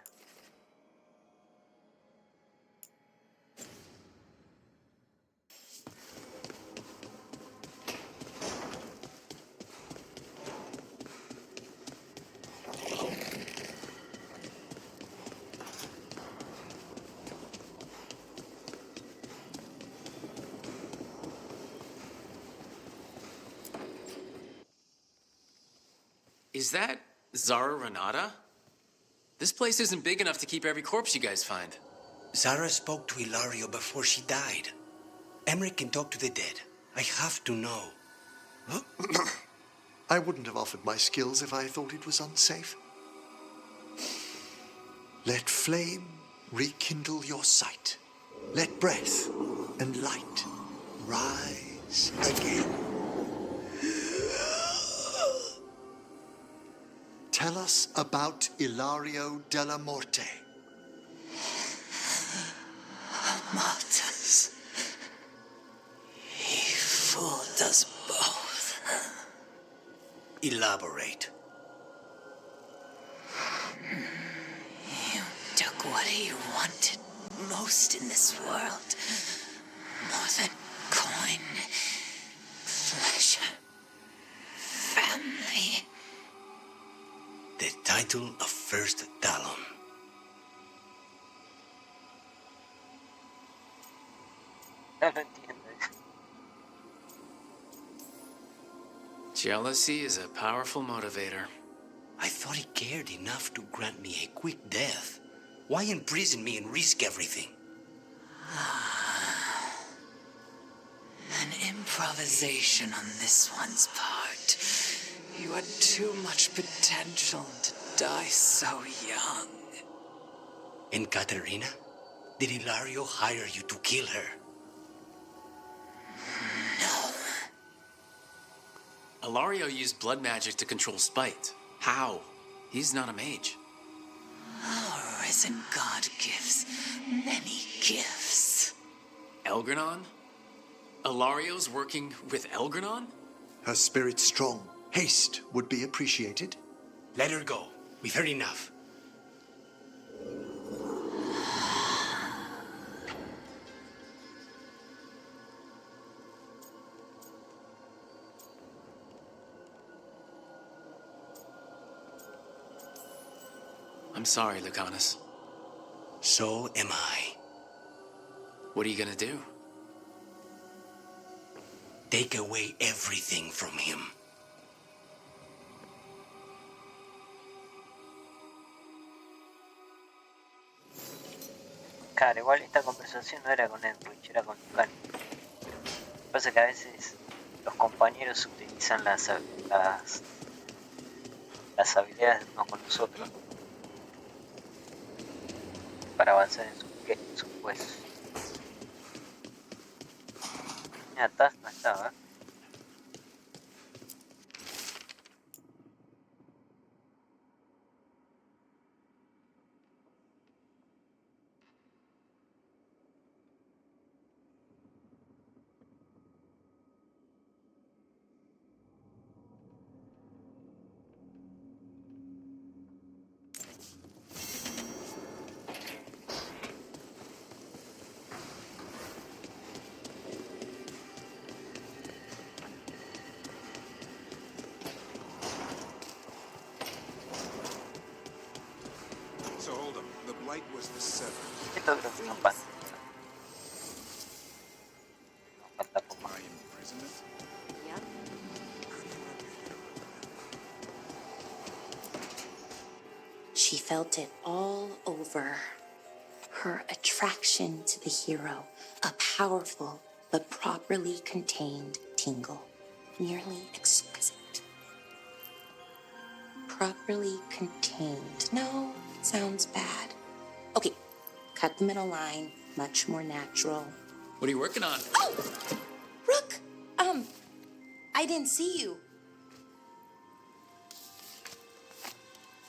Is that Zara Renata? This place isn't big enough to keep every corpse you guys find. Zara spoke to Ilario before she died. Emmerich can talk to the dead. I have to know. I wouldn't have offered my skills if I thought it was unsafe. Let flame rekindle your sight. Let breath and light rise again. Tell us about Ilario della Morte. Martyrs. He fooled us both. Elaborate. You took what he wanted most in this world. More than coin, pleasure, family. The title of First Talon. No lo entiendo. Jealousy is a powerful motivator. I thought he cared enough to grant me a quick death. Why imprison me and risk everything? An improvisation on this one's part. You had too much potential to die so young. And Katerina? Did Ilario hire you to kill her? Ilario used blood magic to control spite. How? He's not a mage. Our risen god gives many gifts. Elgranon? Ilario's working with Elgranon? Her spirit's strong. Haste would be appreciated. Let her go. We've heard enough. I'm sorry, Lucanus. So am I. What are you gonna do? Take away everything from him. Claro, igual esta conversación no era con Edwidge, era con Lucan. Lo que pasa es que a veces los compañeros utilizan las habilidades de unos con los otros para avanzar en su quest. Mira, Taz no estaba. Esto creo que no pasa. No falta poco. She felt it all over. Her attraction to the hero, a powerful but properly contained tingle, nearly exquisite. Properly contained. No, it sounds bad. Okay, cut the middle line, much more natural. What are you working on? Oh! Rook! I didn't see you.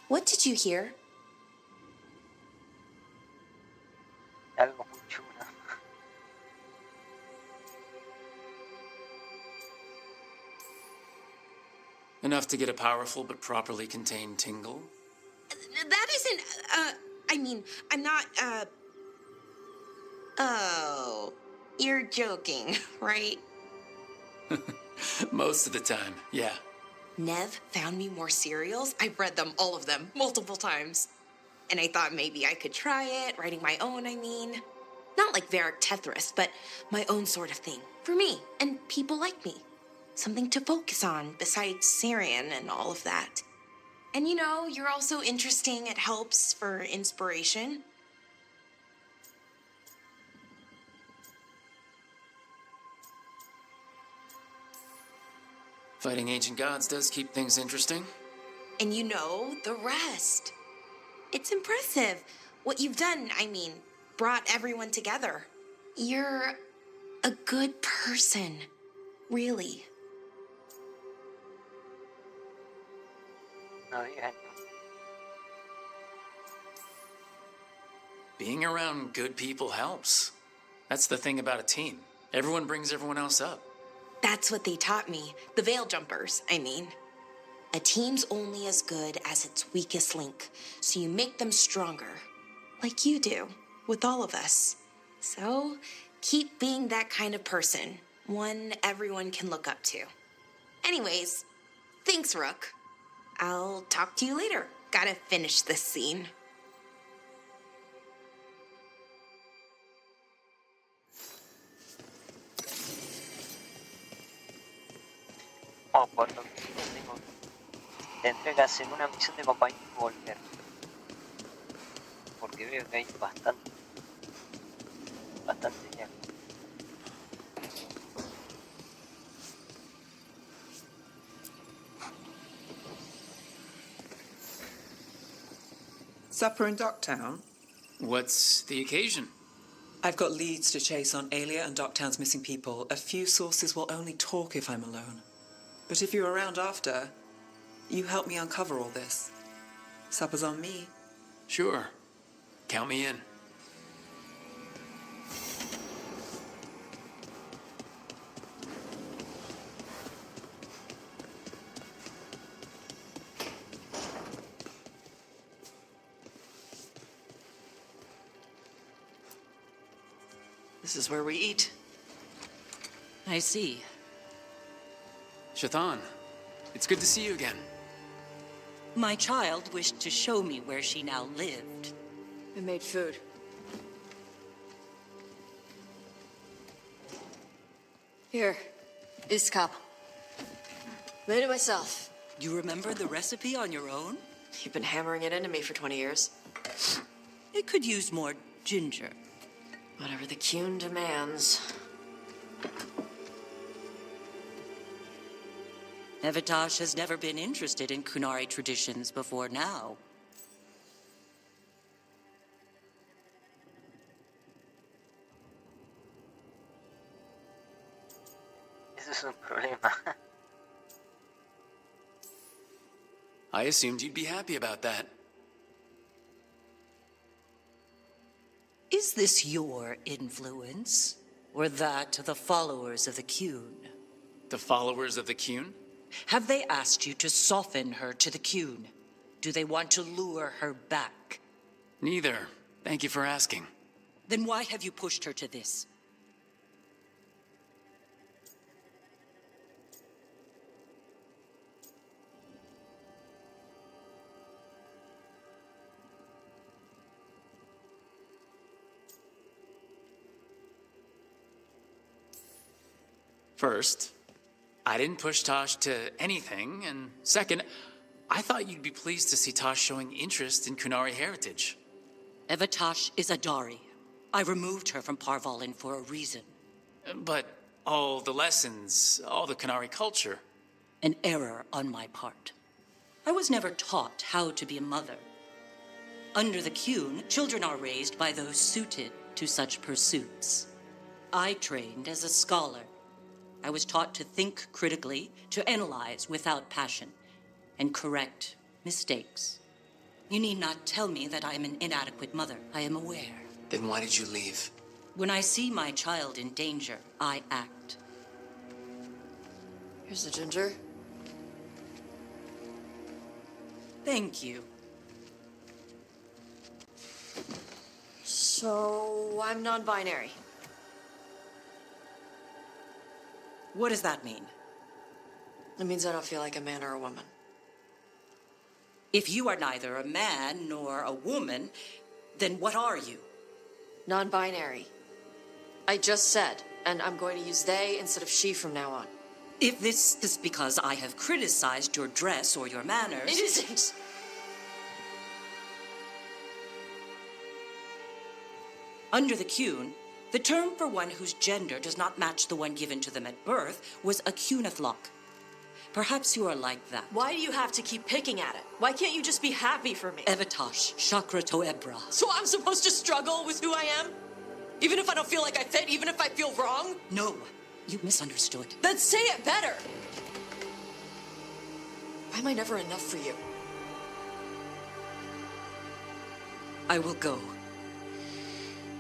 What did you hear? Algo muy chulo. Enough to get a powerful but properly contained tingle? That isn't, I mean, I'm not, Oh, you're joking, right? Most of the time, yeah. Nev found me more cereals. I've read them, all of them, multiple times. And I thought maybe I could try it, writing my own, I mean. Not like Varric Tethrus, but my own sort of thing. For me, and people like me. Something to focus on, besides Syrian and all of that. And you know, you're also interesting. It helps for inspiration. Fighting ancient gods does keep things interesting. And you know the rest. It's impressive. What you've done, I mean, brought everyone together. You're a good person. Really. No digas. Being around good people helps. That's the thing about a team. Everyone brings everyone else up. That's what they taught me. The Veil Jumpers, I mean. A team's only as good as its weakest link, so you make them stronger. Like you do, with all of us. So, keep being that kind of person. One everyone can look up to. Anyways, thanks, Rook. I'll talk to you later. Gotta finish this scene. Oh, por lo que tendré que hacer una misión de compañía y volver. Porque veo que hay bastante ya. Supper in Docktown? What's the occasion? I've got leads to chase on Alia and Docktown's missing people. A few sources will only talk if I'm alone. But if you're around after, you help me uncover all this. Supper's on me. Sure. Count me in. This is where we eat. I see. Shathan, it's good to see you again. My child wished to show me where she now lived. I made food. Here, this cup. Made it myself. You remember the recipe on your own? You've been hammering it into me for 20 years. It could use more ginger. Whatever the Qun demands. Evitash has never been interested in Qunari traditions before now. Ese es un problema. I assumed you'd be happy about that. Is this your influence, or that of the followers of the Qun? The followers of the Qun? Have they asked you to soften her to the Qun? Do they want to lure her back? Neither. Thank you for asking. Then why have you pushed her to this? First, I didn't push Tosh to anything, and second, I thought you'd be pleased to see Tosh showing interest in Qunari heritage. Evitash is a Dari. I removed her from Parvalin for a reason. But all the lessons, all the Qunari culture... An error on my part. I was never taught how to be a mother. Under the Qun, children are raised by those suited to such pursuits. I trained as a scholar. I was taught to think critically, to analyze without passion, and correct mistakes. You need not tell me that I am an inadequate mother. I am aware. Then why did you leave? When I see my child in danger, I act. Here's the ginger. Thank you. So, I'm non-binary. What does that mean? It means I don't feel like a man or a woman. If you are neither a man nor a woman, then what are you? Non-binary. I just said, and I'm going to use they instead of she from now on. If this is because I have criticized your dress or your manners... It isn't! Under the Cune, the term for one whose gender does not match the one given to them at birth was a Cunethlok. Perhaps you are like that. Why do you have to keep picking at it? Why can't you just be happy for me? Evatosh, Chakra Toebra. So I'm supposed to struggle with who I am? Even if I don't feel like I fit, even if I feel wrong? No, you misunderstood. Then say it better! Why am I never enough for you? I will go.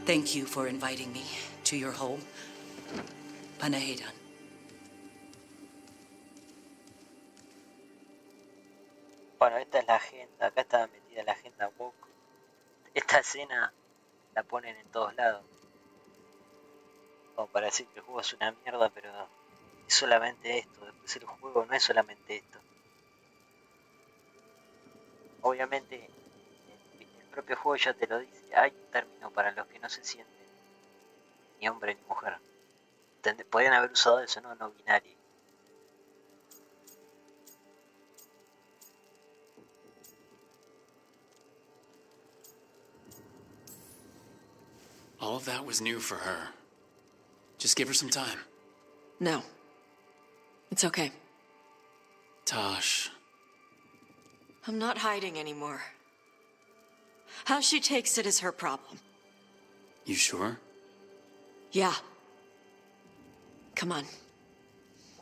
Thank you for inviting me to your home. Panahedan. Bueno, esta es la agenda, acá está metida la agenda woke. Esta escena la ponen en todos lados. Como para decir que el juego es una mierda, pero es solamente esto. Después el juego no es solamente esto. Obviamente el propio juego ya te lo dice. Hay un término para los que no se sienten ni hombre ni mujer. Podrían haber usado eso, no binario. All of that was new for her. Just give her some time. No. It's okay. Tosh. I'm not hiding anymore. How she takes it is her problem. You sure? Yeah. Come on.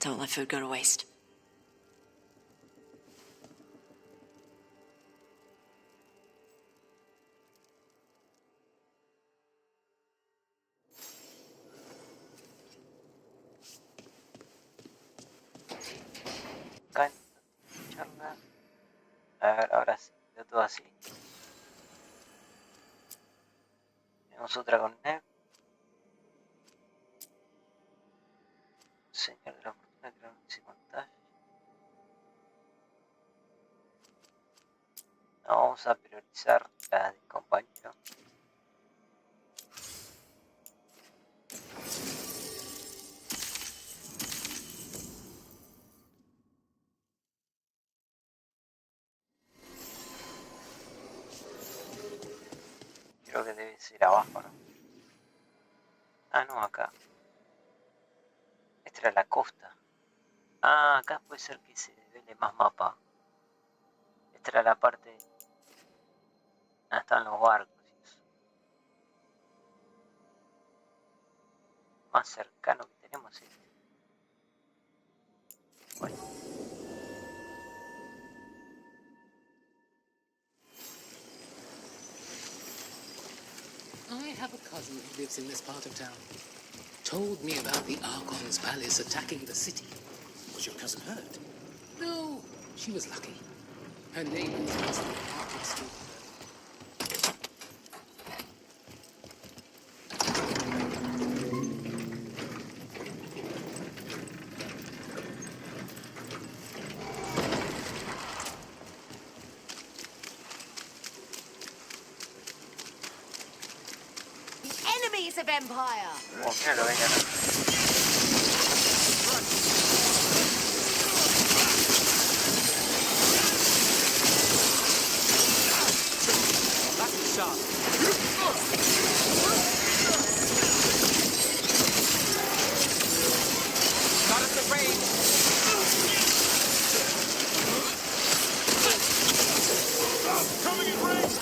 Don't let food go to waste. Charla. A ver, ahora sí, de todo así. Tenemos otra con Neb. Señor de la fortuna, creo que se montaje. No, vamos a priorizar las del compañero. Creo que debe ser abajo, ¿no? Ah, no, acá. Esta era la costa. Ah, acá puede ser que se devele más mapa. Esta era la parte... Ah, están los barcos y eso. Más cercano que tenemos es este. Bueno. I have a cousin who lives in this part of town. Told me about the Archon's palace attacking the city. Was your cousin hurt? No, she was lucky. Her neighbors must be Archon school. Enemies of Empire! Oh, míralo, venga. That's the shot. Got us the range. Coming in range.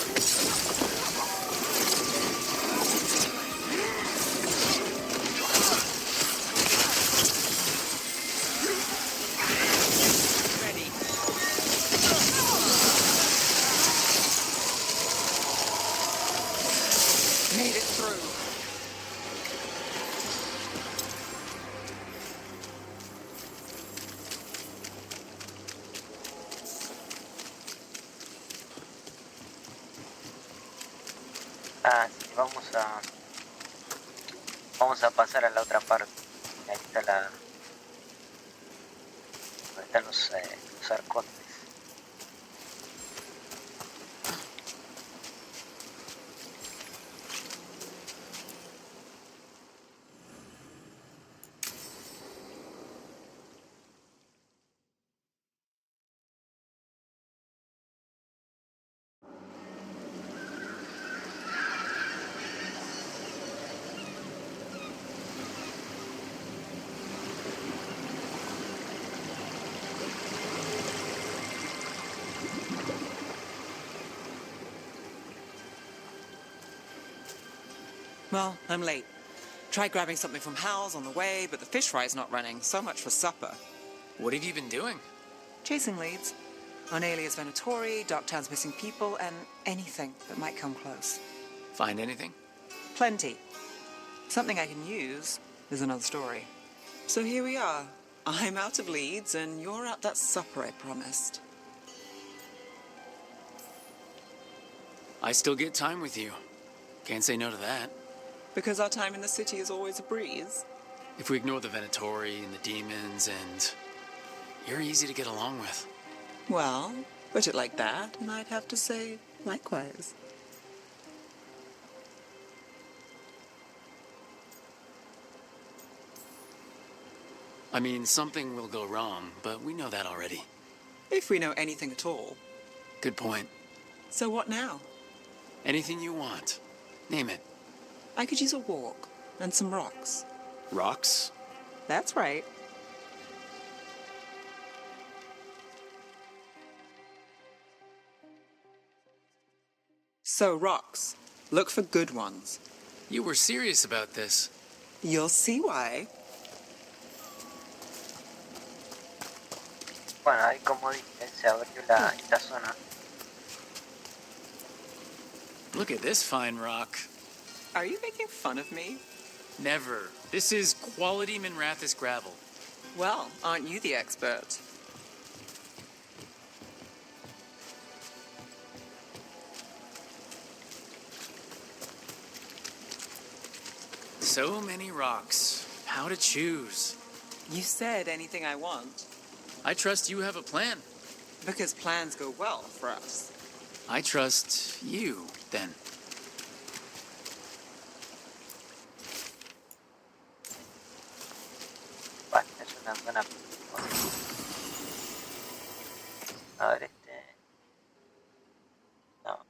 Ah, sí, vamos a pasar a la otra parte. Ahí está donde están los arcontes. Well, I'm late. Tried grabbing something from Hal's on the way, but the fish fry's not running. So much for supper. What have you been doing? Chasing leads. On Alias Venatori, Darktown's missing people, and anything that might come close. Find anything? Plenty. Something I can use is another story. So here we are. I'm out of leads, and you're at that supper I promised. I still get time with you. Can't say no to that. Because our time in the city is always a breeze. If we ignore the Venatori and the demons, and you're easy to get along with. Well, put it like that, and I'd have to say likewise. I mean, something will go wrong, but we know that already. If we know anything at all. Good point. So what now? Anything you want. Name it. I could use a walk and some rocks. Rocks? That's right. So, rocks. Look for good ones. You were serious about this. You'll see why. Bueno, ahí como dije, se abrió esta zona. Look at this fine rock. Are you making fun of me? Never. This is quality Minrathis gravel. Well, aren't you the expert? So many rocks. How to choose? You said anything I want. I trust you have a plan. Because plans go well for us. I trust you, then. Vale, es una zona. A ver, no.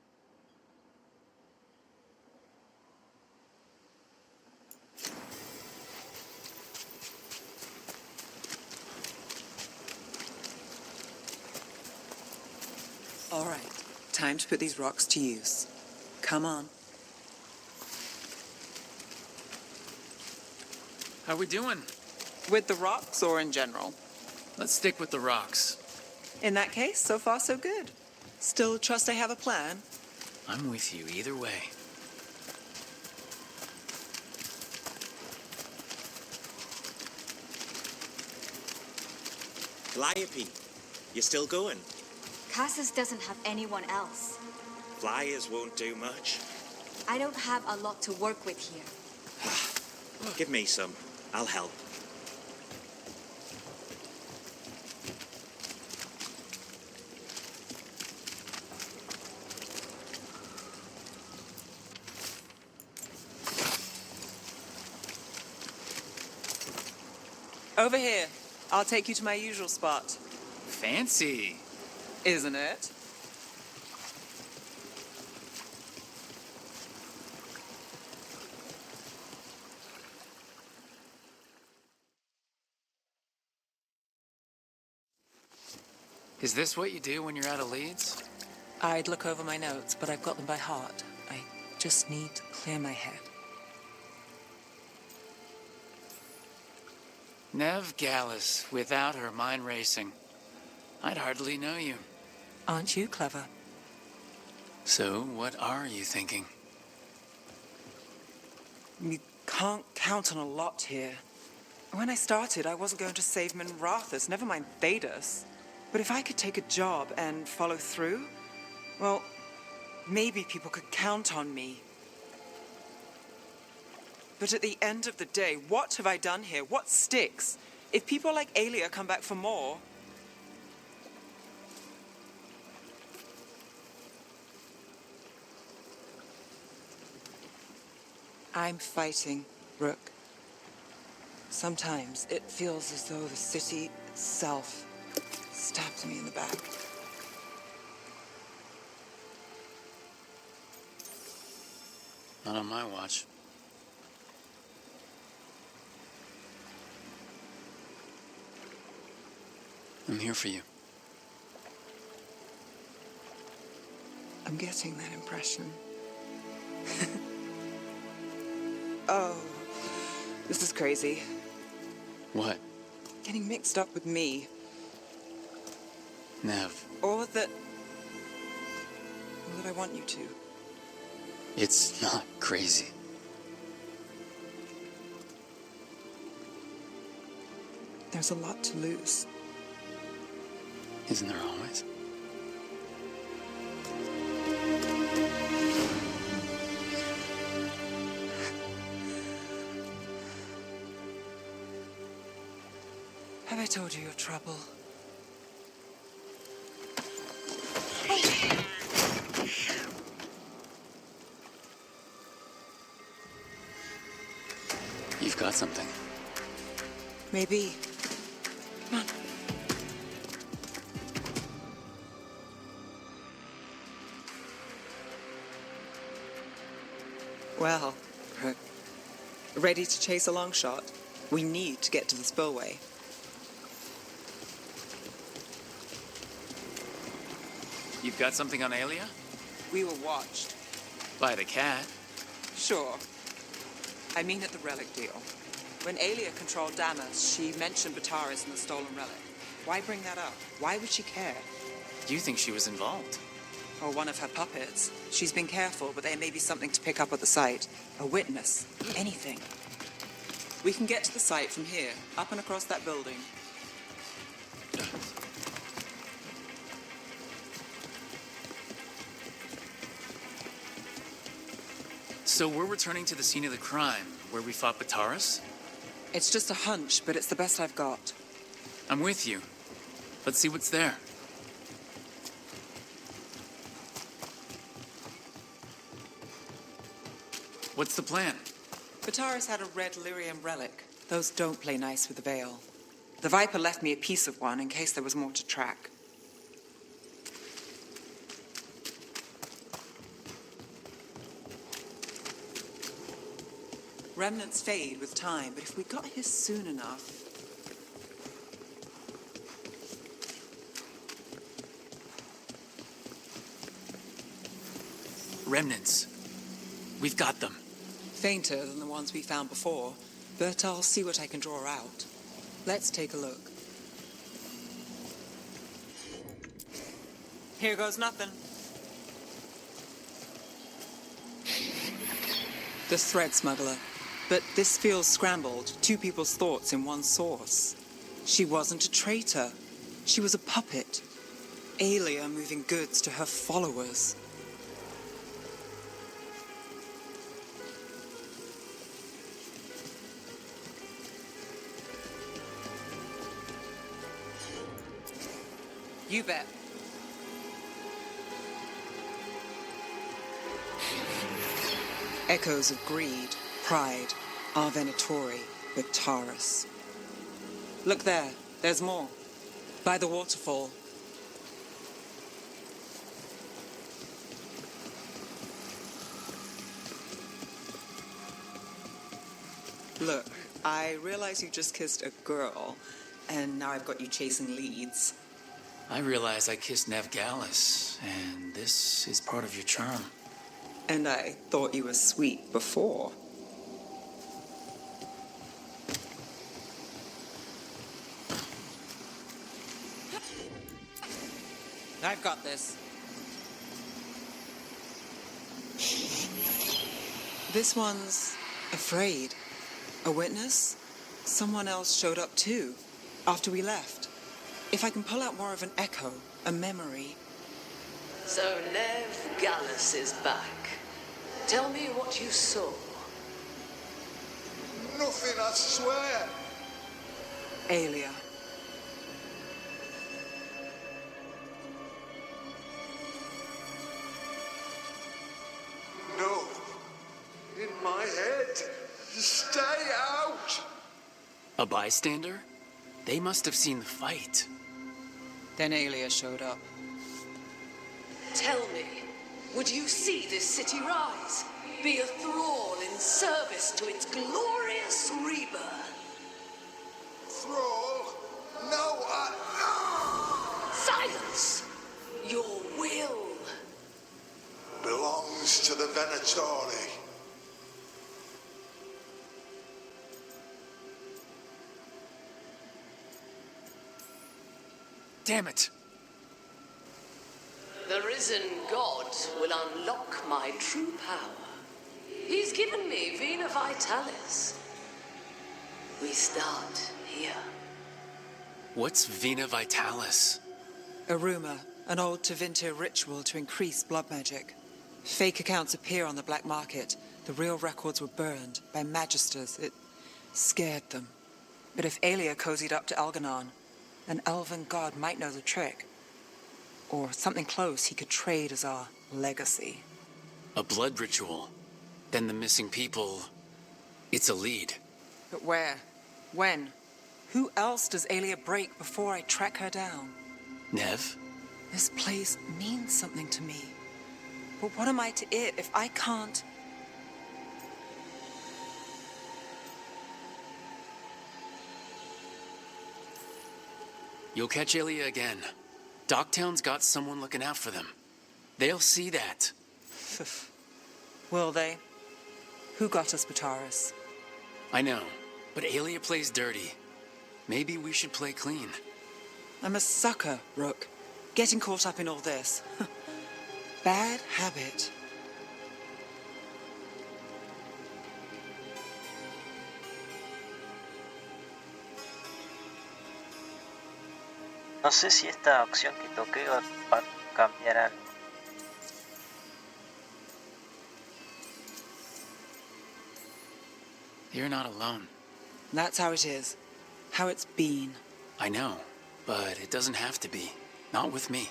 All right, time to put these rocks to use. Come on. How we doing? With the rocks or in general? Let's stick with the rocks. In that case, so far so good. Still trust I have a plan? I'm with you either way. Calliope, you still going? Cassis doesn't have anyone else. Flyers won't do much. I don't have a lot to work with here. Give me some. I'll help. Over here. I'll take you to my usual spot. Fancy. Isn't it? Is this what you do when you're out of leads? I'd look over my notes, but I've got them by heart. I just need to clear my head. Nev Gallus, without her mind racing. I'd hardly know you. Aren't you clever? So, what are you thinking? You can't count on a lot here. When I started, I wasn't going to save Minrathis, never mind Thedas. But if I could take a job and follow through, well, maybe people could count on me. But at the end of the day, what have I done here? What sticks? If people like Aelia come back for more... I'm fighting, Rook. Sometimes it feels as though the city itself stabbed me in the back. Not on my watch. I'm here for you. I'm getting that impression. Oh, this is crazy. What? Getting mixed up with me. Nev. Or that I want you to. It's not crazy. There's a lot to lose. Isn't there always? Have I told you your trouble? You've got something. Maybe. Come on. Well, ready to chase a long shot? We need to get to the spillway. You've got something on Aelia? We were watched. By the cat. Sure. I mean at the relic deal. When Aelia controlled Damas, she mentioned Bataris and the stolen relic. Why bring that up? Why would she care? You think she was involved? Or one of her puppets. She's been careful, but there may be something to pick up at the site. A witness. Anything. We can get to the site from here, up and across that building. So we're returning to the scene of the crime, where we fought Bataris? It's just a hunch, but it's the best I've got. I'm with you. Let's see what's there. What's the plan? Bataris had a red lyrium relic. Those don't play nice with the Veil. The Viper left me a piece of one in case there was more to track. Remnants fade with time, but if we got here soon enough... Remnants. We've got them. Fainter than the ones we found before, but I'll see what I can draw out. Let's take a look. Here goes nothing. The thread smuggler. But this feels scrambled. Two people's thoughts in one source. She wasn't a traitor. She was a puppet. Aelia moving goods to her followers. You bet. Echoes of greed, pride, our Venatori, Bataris. Look there, there's more. By the waterfall. Look, I realize you just kissed a girl, and now I've got you chasing leads. I realize I kissed Nev Gallus, and this is part of your charm. And I thought you were sweet before. I've got this. This one's afraid. A witness? Someone else showed up too, after we left. If I can pull out more of an echo, a memory. So Nev Gallus is back. Tell me what you saw. I swear. Aelia. No. In my head. Stay out. A bystander? They must have seen the fight. Then Aelia showed up. Tell me, would you see this city rise? Be a thrall in service to its glorious rebirth? Thrall? No, Silence! Your will belongs to the Venatori. Damn it! The risen god will unlock my true power. He's given me Vena Vitalis. We start here. What's Vena Vitalis? A rumor, an old Tevinter ritual to increase blood magic. Fake accounts appear on the black market. The real records were burned by magisters. It scared them. But if Aelia cozied up to Algernon, an elven god might know the trick. Or something close he could trade as our legacy. A blood ritual? Then the missing people... It's a lead. But where? When? Who else does Aelia break before I track her down? Nev? This place means something to me. But what am I to it if I can't... You'll catch Aelia again. Docktown's got someone looking out for them. They'll see that. Will they? Who got us Bataris? I know, but Aelia plays dirty. Maybe we should play clean. I'm a sucker, Rook. Getting caught up in all this. Bad habit. No sé si esta opción que toqué va a cambiar algo. You're not alone. That's how it is. How it's been. I know, but it doesn't have to be. Not with me.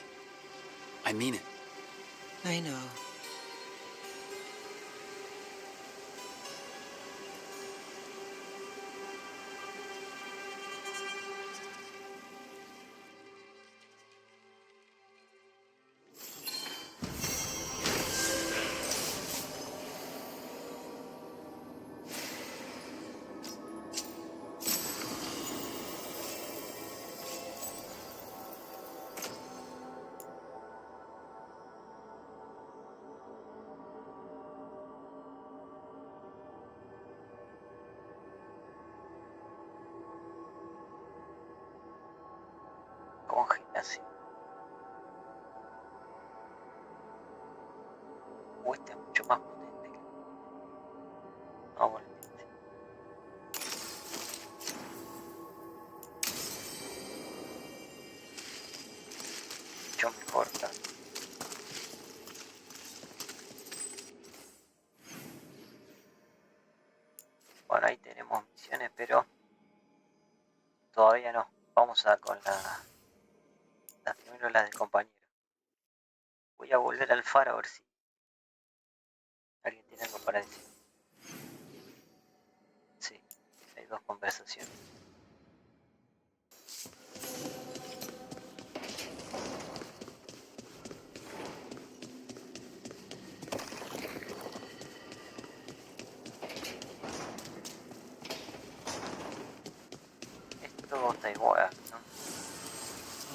I mean it. I know. Congelación. Este es mucho más potente. Vamos. Mucho mejor, ¿no? Bueno, ahí tenemos misiones, pero todavía no. Vamos a con primero las del compañero. Voy a volver al faro a ver si alguien tiene algo para decir. Sí, hay dos conversaciones. Esto está igual, ¿no?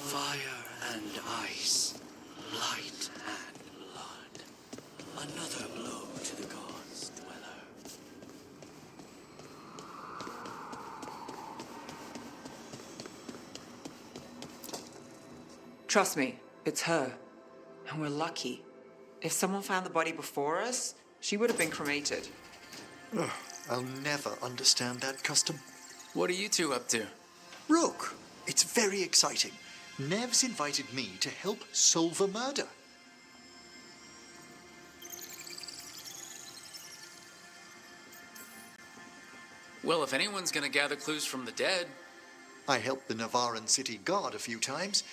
Fire and ice, light and blood. Another blow to the gods' dweller. Trust me, it's her. And we're lucky. If someone found the body before us, she would have been cremated. Ugh, I'll never understand that custom. What are you two up to? Rook, it's very exciting. Nev's invited me to help solve a murder. Well, if anyone's gonna gather clues from the dead... I helped the Navaran city guard a few times,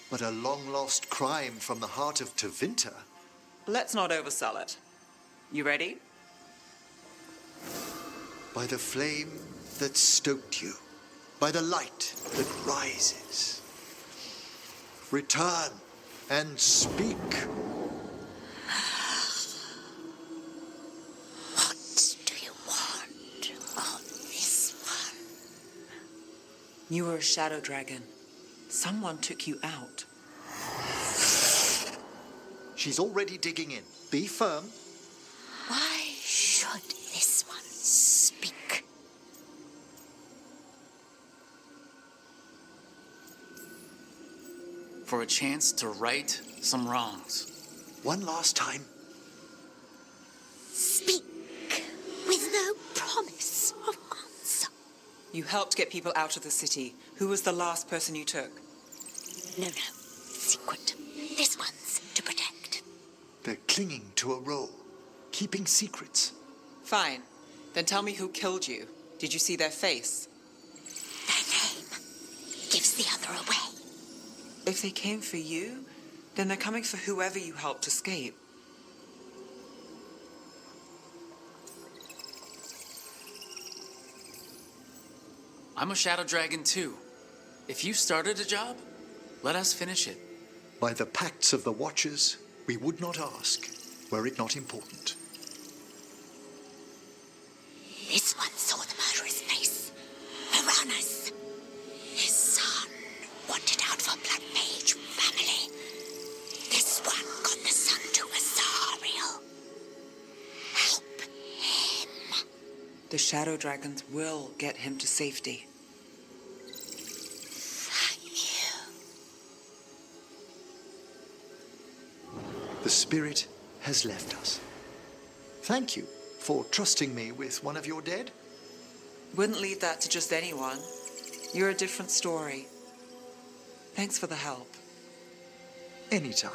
but a long-lost crime from the heart of Tevinter? Let's not oversell it. You ready? By the flame that stoked you, by the light that rises. Return and speak. What do you want on this one? You were a shadow dragon. Someone took you out. She's already digging in. Be firm. Why should this one speak? For a chance to right some wrongs. One last time. Speak with no promise of answer. You helped get people out of the city. Who was the last person you took? No. Secret. This one's to protect. They're clinging to a role, keeping secrets. Fine. Then tell me who killed you. Did you see their face? Their name gives the other away. If they came for you, then they're coming for whoever you helped escape. I'm a shadow dragon too. If you started a job, let us finish it. By the pacts of the Watchers, we would not ask, were it not important. This one saw the murderer's face. Piranhas. His son wanted out for Blood Mage family. This one got the son to Azariel. Help him. The shadow dragons will get him to safety. The spirit has left us. Thank you for trusting me with one of your dead. Wouldn't leave that to just anyone. You're a different story. Thanks for the help. Anytime.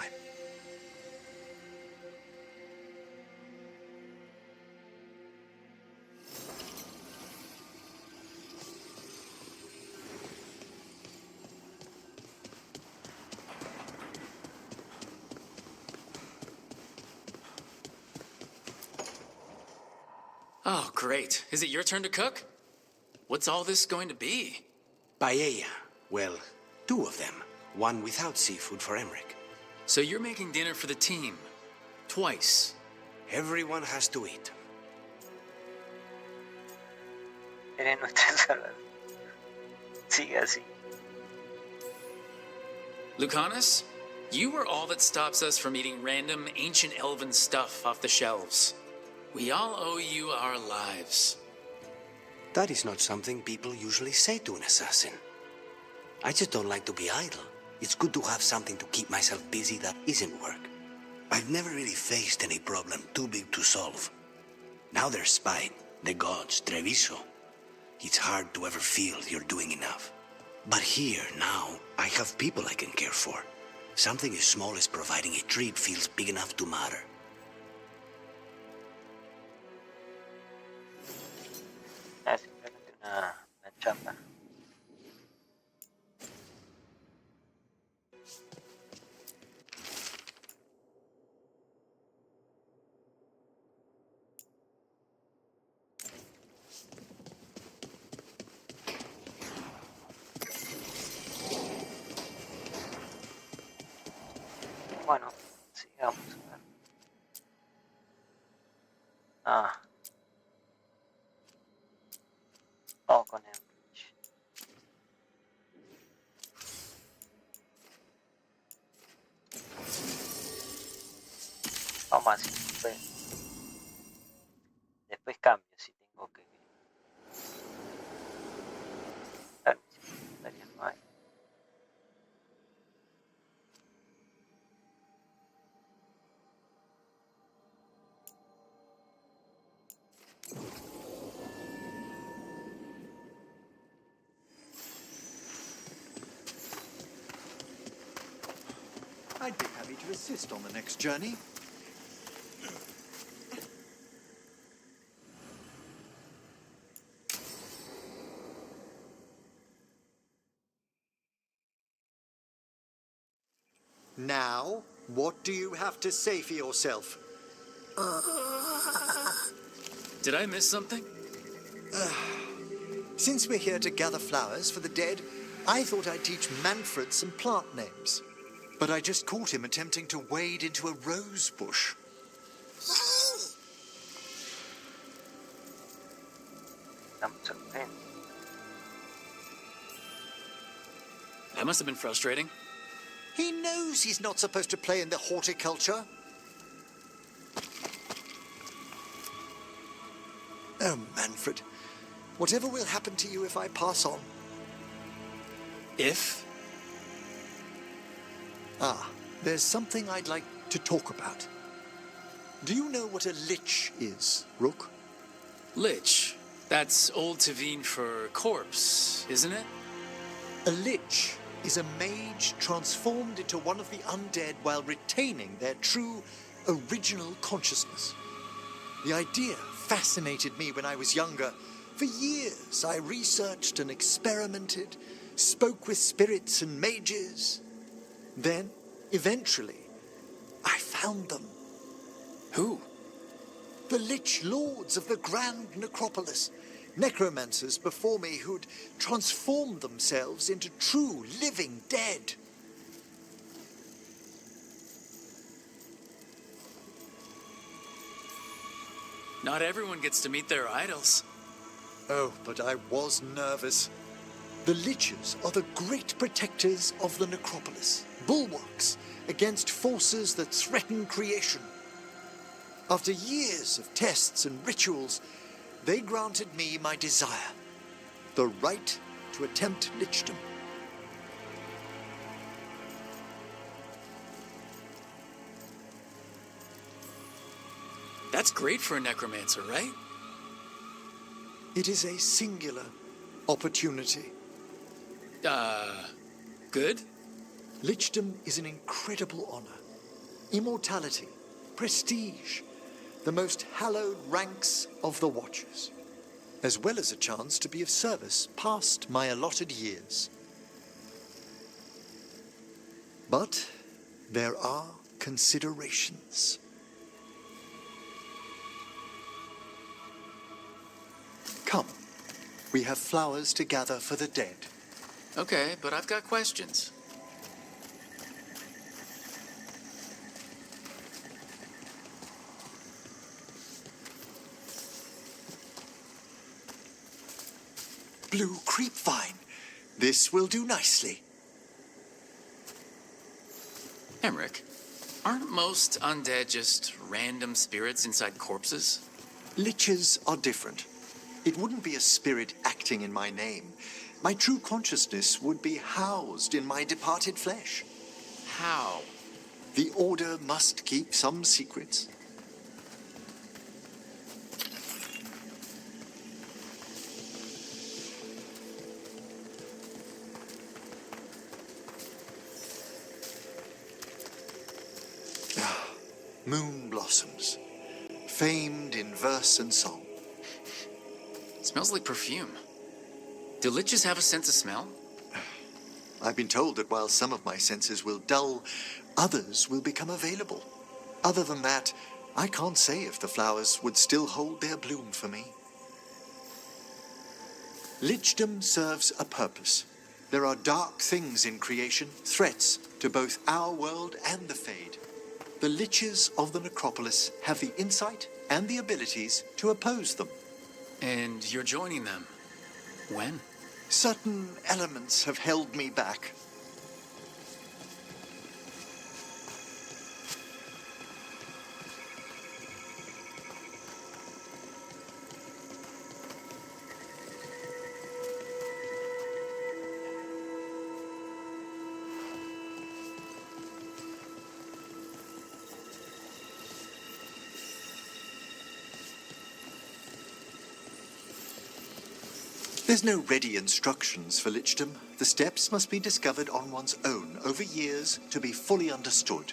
Oh, great. Is it your turn to cook? What's all this going to be? Paella. Well, 2 of them. One without seafood for Emmerich. So you're making dinner for the team. Twice. Everyone has to eat. Eres nuestra salvación. Sigue así. Lucanus, you are all that stops us from eating random ancient elven stuff off the shelves. We all owe you our lives. That is not something people usually say to an assassin. I just don't like to be idle. It's good to have something to keep myself busy that isn't work. I've never really faced any problem too big to solve. Now there's spite, the gods, Treviso. It's hard to ever feel you're doing enough. But here, now, I have people I can care for. Something as small as providing a treat feels big enough to matter. Es simplemente una chamba. Bueno, sigamos a ver. Vamos con él. Vamos así. Después cambio si tengo que. A ver, si secundarias no hay. I'd be happy to assist on the next journey. Now, what do you have to say for yourself? Did I miss something? Since we're here to gather flowers for the dead, I thought I'd teach Manfred some plant names. But I just caught him attempting to wade into a rose bush. That must have been frustrating. He knows he's not supposed to play in the horticulture. Oh, Manfred. Whatever will happen to you if I pass on? If? Ah, there's something I'd like to talk about. Do you know what a lich is, Rook? Lich? That's Old Tavine for corpse, isn't it? A lich is a mage transformed into one of the undead while retaining their true, original consciousness. The idea fascinated me when I was younger. For years, I researched and experimented, spoke with spirits and mages. Then, eventually, I found them. Who? The Lich Lords of the Grand Necropolis. Necromancers before me who'd transformed themselves into true living dead. Not everyone gets to meet their idols. Oh, but I was nervous. The Liches are the great protectors of the necropolis, bulwarks against forces that threaten creation. After years of tests and rituals, they granted me my desire, the right to attempt lichdom. That's great for a necromancer, right? It is a singular opportunity. Good? Lichdom is an incredible honor. Immortality, prestige, the most hallowed ranks of the Watchers, as well as a chance to be of service past my allotted years. But there are considerations. Come, we have flowers to gather for the dead. Okay, but I've got questions. Blue creepvine. This will do nicely. Emmerich, aren't most undead just random spirits inside corpses? Liches are different. It wouldn't be a spirit acting in my name. My true consciousness would be housed in my departed flesh. How? The Order must keep some secrets. Moon blossoms, famed in verse and song. Smells like perfume. Do liches have a sense of smell? I've been told that while some of my senses will dull, others will become available. Other than that, I can't say if the flowers would still hold their bloom for me. Lichdom serves a purpose. There are dark things in creation, threats to both our world and the Fade. The Liches of the Necropolis have the insight and the abilities to oppose them. And you're joining them. When? Certain elements have held me back. There's no ready instructions for lichdom. The steps must be discovered on one's own over years to be fully understood.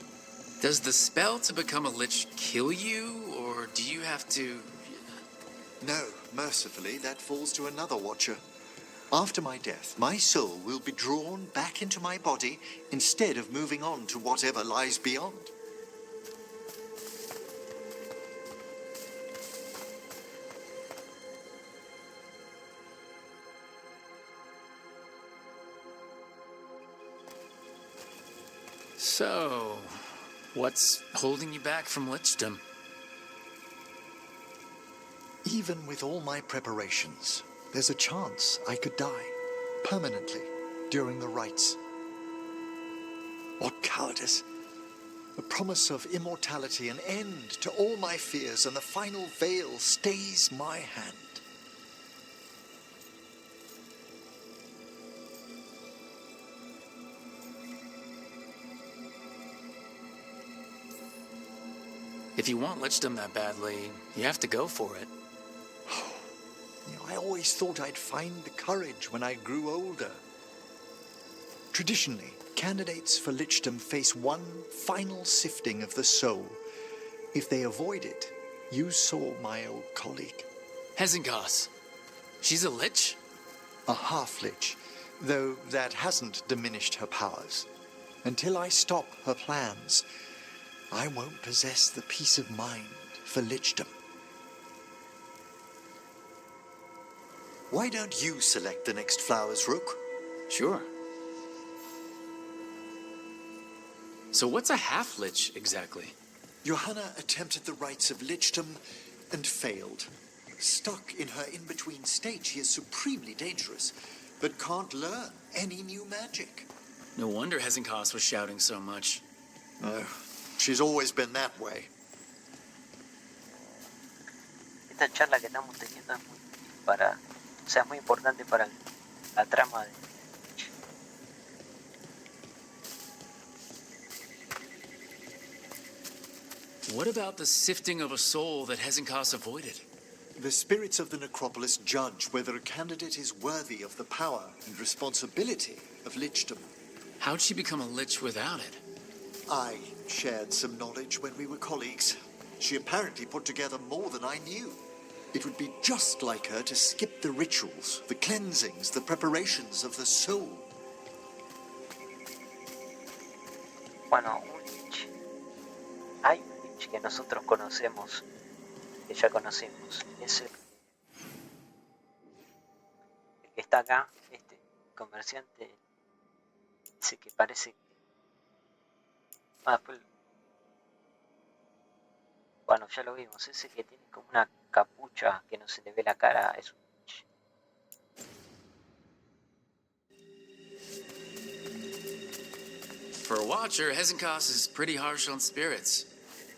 Does the spell to become a lich kill you, or do you have to... No, mercifully, that falls to another watcher. After my death, my soul will be drawn back into my body instead of moving on to whatever lies beyond. So, what's holding you back from lichdom? Even with all my preparations, there's a chance I could die permanently during the rites. What cowardice! The promise of immortality, an end to all my fears, and the final veil stays my hand. If you want lichdom that badly, you have to go for it. I always thought I'd find the courage when I grew older. Traditionally, candidates for lichdom face one final sifting of the soul. If they avoid it, you saw my old colleague. Ezezg. She's a lich? A half-lich, though that hasn't diminished her powers. Until I stop her plans, I won't possess the peace of mind for lichdom. Why don't you select the next flowers, Rook? Sure. So what's a half-lich exactly? Johanna attempted the rites of lichdom and failed. Stuck in her in-between state, she is supremely dangerous, but can't learn any new magic. No wonder Ezezg was shouting so much. No, she's always been that way. Esta charla que estamos teniendo es es muy importante para la trama de... What about the sifting of a soul that Ezezg avoided? The spirits of the necropolis judge whether a candidate is worthy of the power and responsibility of lichdom. How'd she become a lich without it? I shared some knowledge when we were colleagues. She apparently put together more than I knew. It would be just like her to skip the rituals, the cleansings, the preparations of the soul. Bueno, un lich. Hay un lich que nosotros conocemos, que ya conocimos. Es el que está acá, este comerciante, ese que parece que... Después... Bueno, ya lo vimos, ese que tiene como una capucha que no se le ve la cara, es un lich. For a watcher, Ezezg is pretty harsh on spirits.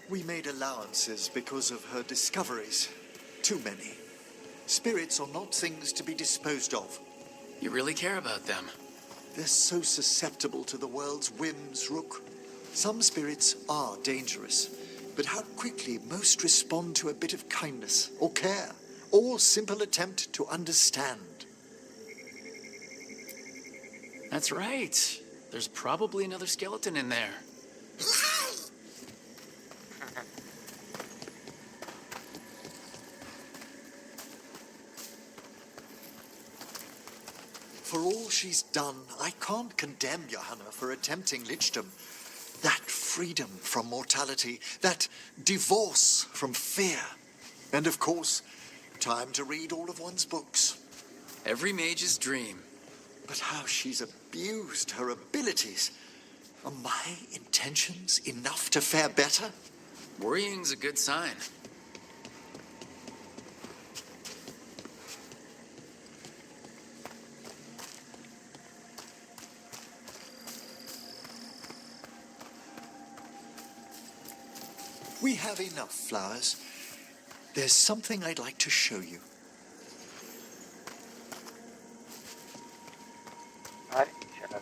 We made allowances because of her discoveries. Too many. Spirits are not things to be disposed of. You really care about them? They're so susceptible to the world's whims, Rook. Some spirits are dangerous, but how quickly most respond to a bit of kindness or care, or simple attempt to understand. That's right. There's probably another skeleton in there. For all she's done, I can't condemn Johanna for attempting lichdom. That freedom from mortality, that divorce from fear. And of course, time to read all of one's books. Every mage's dream. But how she's abused her abilities. Are my intentions enough to fare better? Worrying's a good sign. We have enough flowers. There's something I'd like to show you. Vale, ya lo...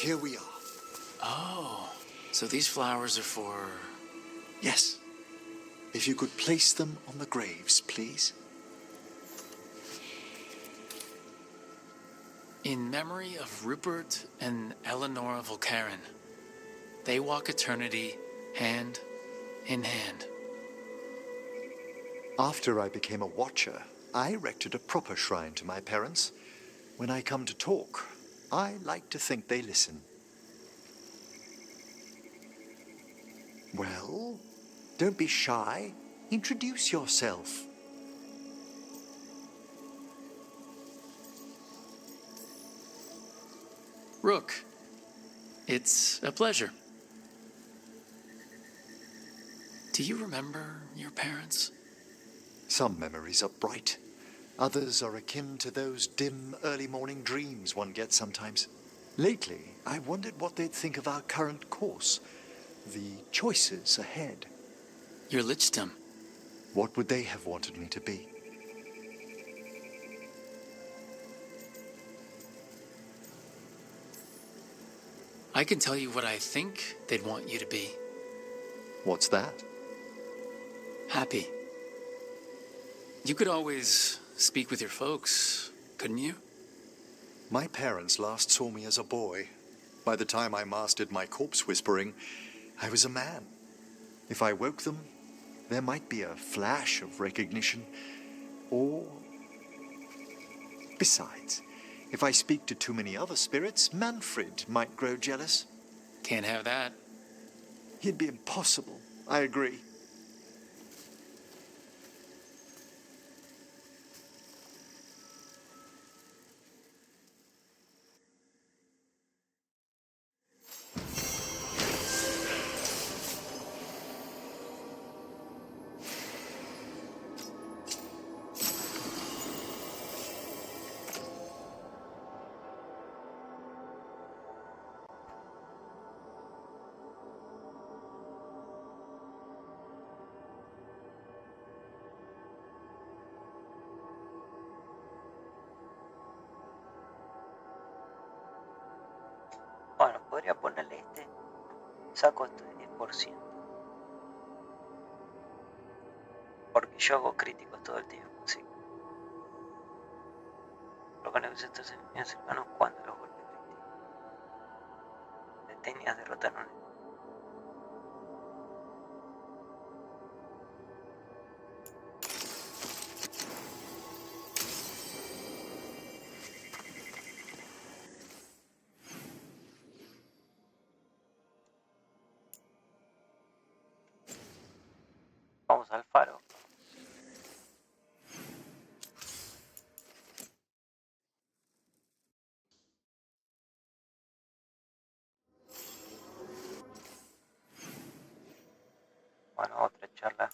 here we are. Oh, so these flowers are for... Yes. If you could place them on the graves, please. In memory of Rupert and Eleanor Volkaren. They walk eternity hand in hand. After I became a watcher, I erected a proper shrine to my parents. When I come to talk, I like to think they listen. Well, don't be shy. Introduce yourself. Rook, it's a pleasure. Do you remember your parents? Some memories are bright. Others are akin to those dim early morning dreams one gets sometimes. Lately, I wondered what they'd think of our current course, the choices ahead. Your lichdom. What would they have wanted me to be? I can tell you what I think they'd want you to be. What's that? Happy. You could always speak with your folks, couldn't you? My parents last saw me as a boy. By the time I mastered my corpse whispering, I was a man. If I woke them, there might be a flash of recognition, or... Besides, if I speak to too many other spirits, Manfred might grow jealous. Can't have that. It'd be impossible. I agree. Bueno, podría ponerle este. Saco esto de 10%. Porque yo hago críticos todo el tiempo, así. Lo que necesito es enemigos cercanos cuando los golpes críticos. Detenias derrotaron. Vamos al faro. Bueno, otra charla.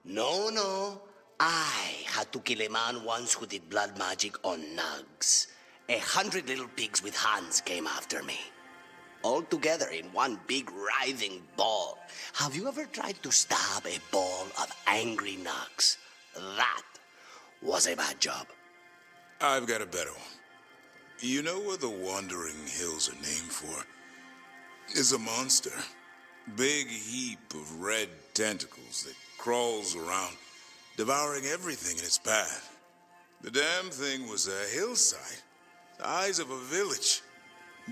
No. I had to kill a man once who did blood magic on nugs. 100 little pigs with hands came after me. All together in one big writhing ball. Have you ever tried to stab a ball of angry nugs? That was a bad job. I've got a better one. You know what the Wandering Hills are named for? It's a monster. Big heap of red tentacles that crawls around, devouring everything in its path. The damn thing was a hillside, the size of a village.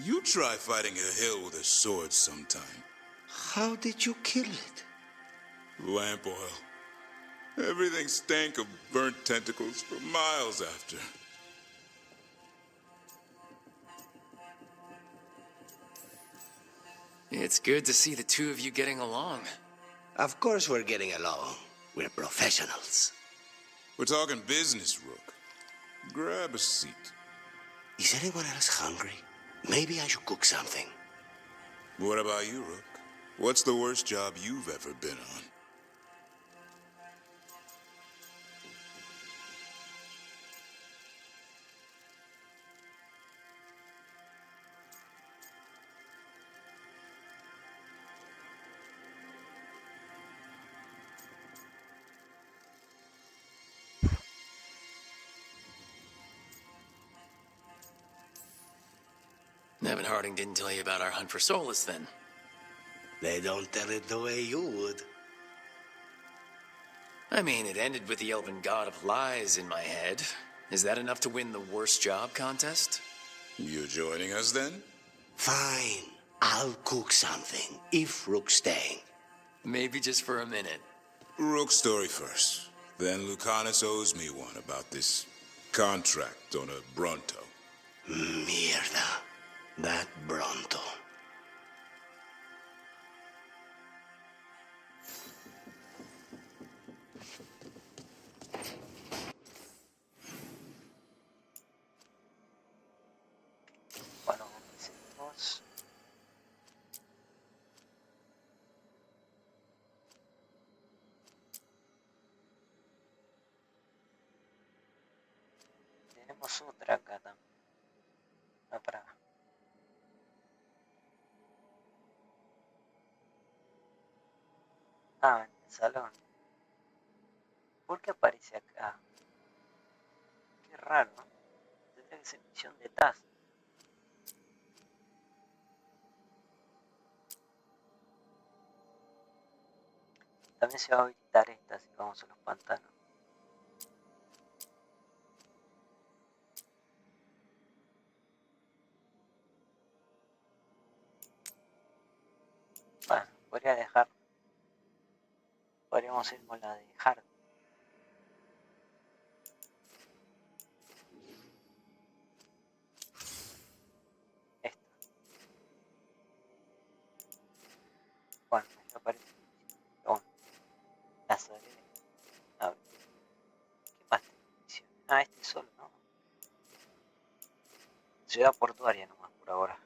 You try fighting a hill with a sword sometime. How did you kill it? Lamp oil. Everything stank of burnt tentacles for miles after. It's good to see the two of you getting along. Of course we're getting along. We're professionals. We're talking business, Rook. Grab a seat. Is anyone else hungry? Maybe I should cook something. What about you, Rook? What's the worst job you've ever been on? Evan Harding didn't tell you about our hunt for Solus, then? They don't tell it the way you would. I mean, it ended with the Elven God of Lies in my head. Is that enough to win the worst job contest? You joining us then? Fine. I'll cook something, if Rook's staying. Maybe just for a minute. Rook's story first. Then Lucanus owes me one about this contract on a Bronto. Mierda. That Bronto. Bueno, seguimos. Tenemos otra acá también. No, para acá. Ah, en el salón. ¿Por qué aparece acá? Qué raro, ¿no? Tendría que ser misión de task. También se va a habilitar esta si vamos a los pantanos. Bueno, podríamos ir con la de Hard. Esta. Bueno, me aparece. Bueno, la sobre. A ver. ¿Qué más tiene misión? Ah, este solo, ¿no? Ciudad portuaria nomás por ahora.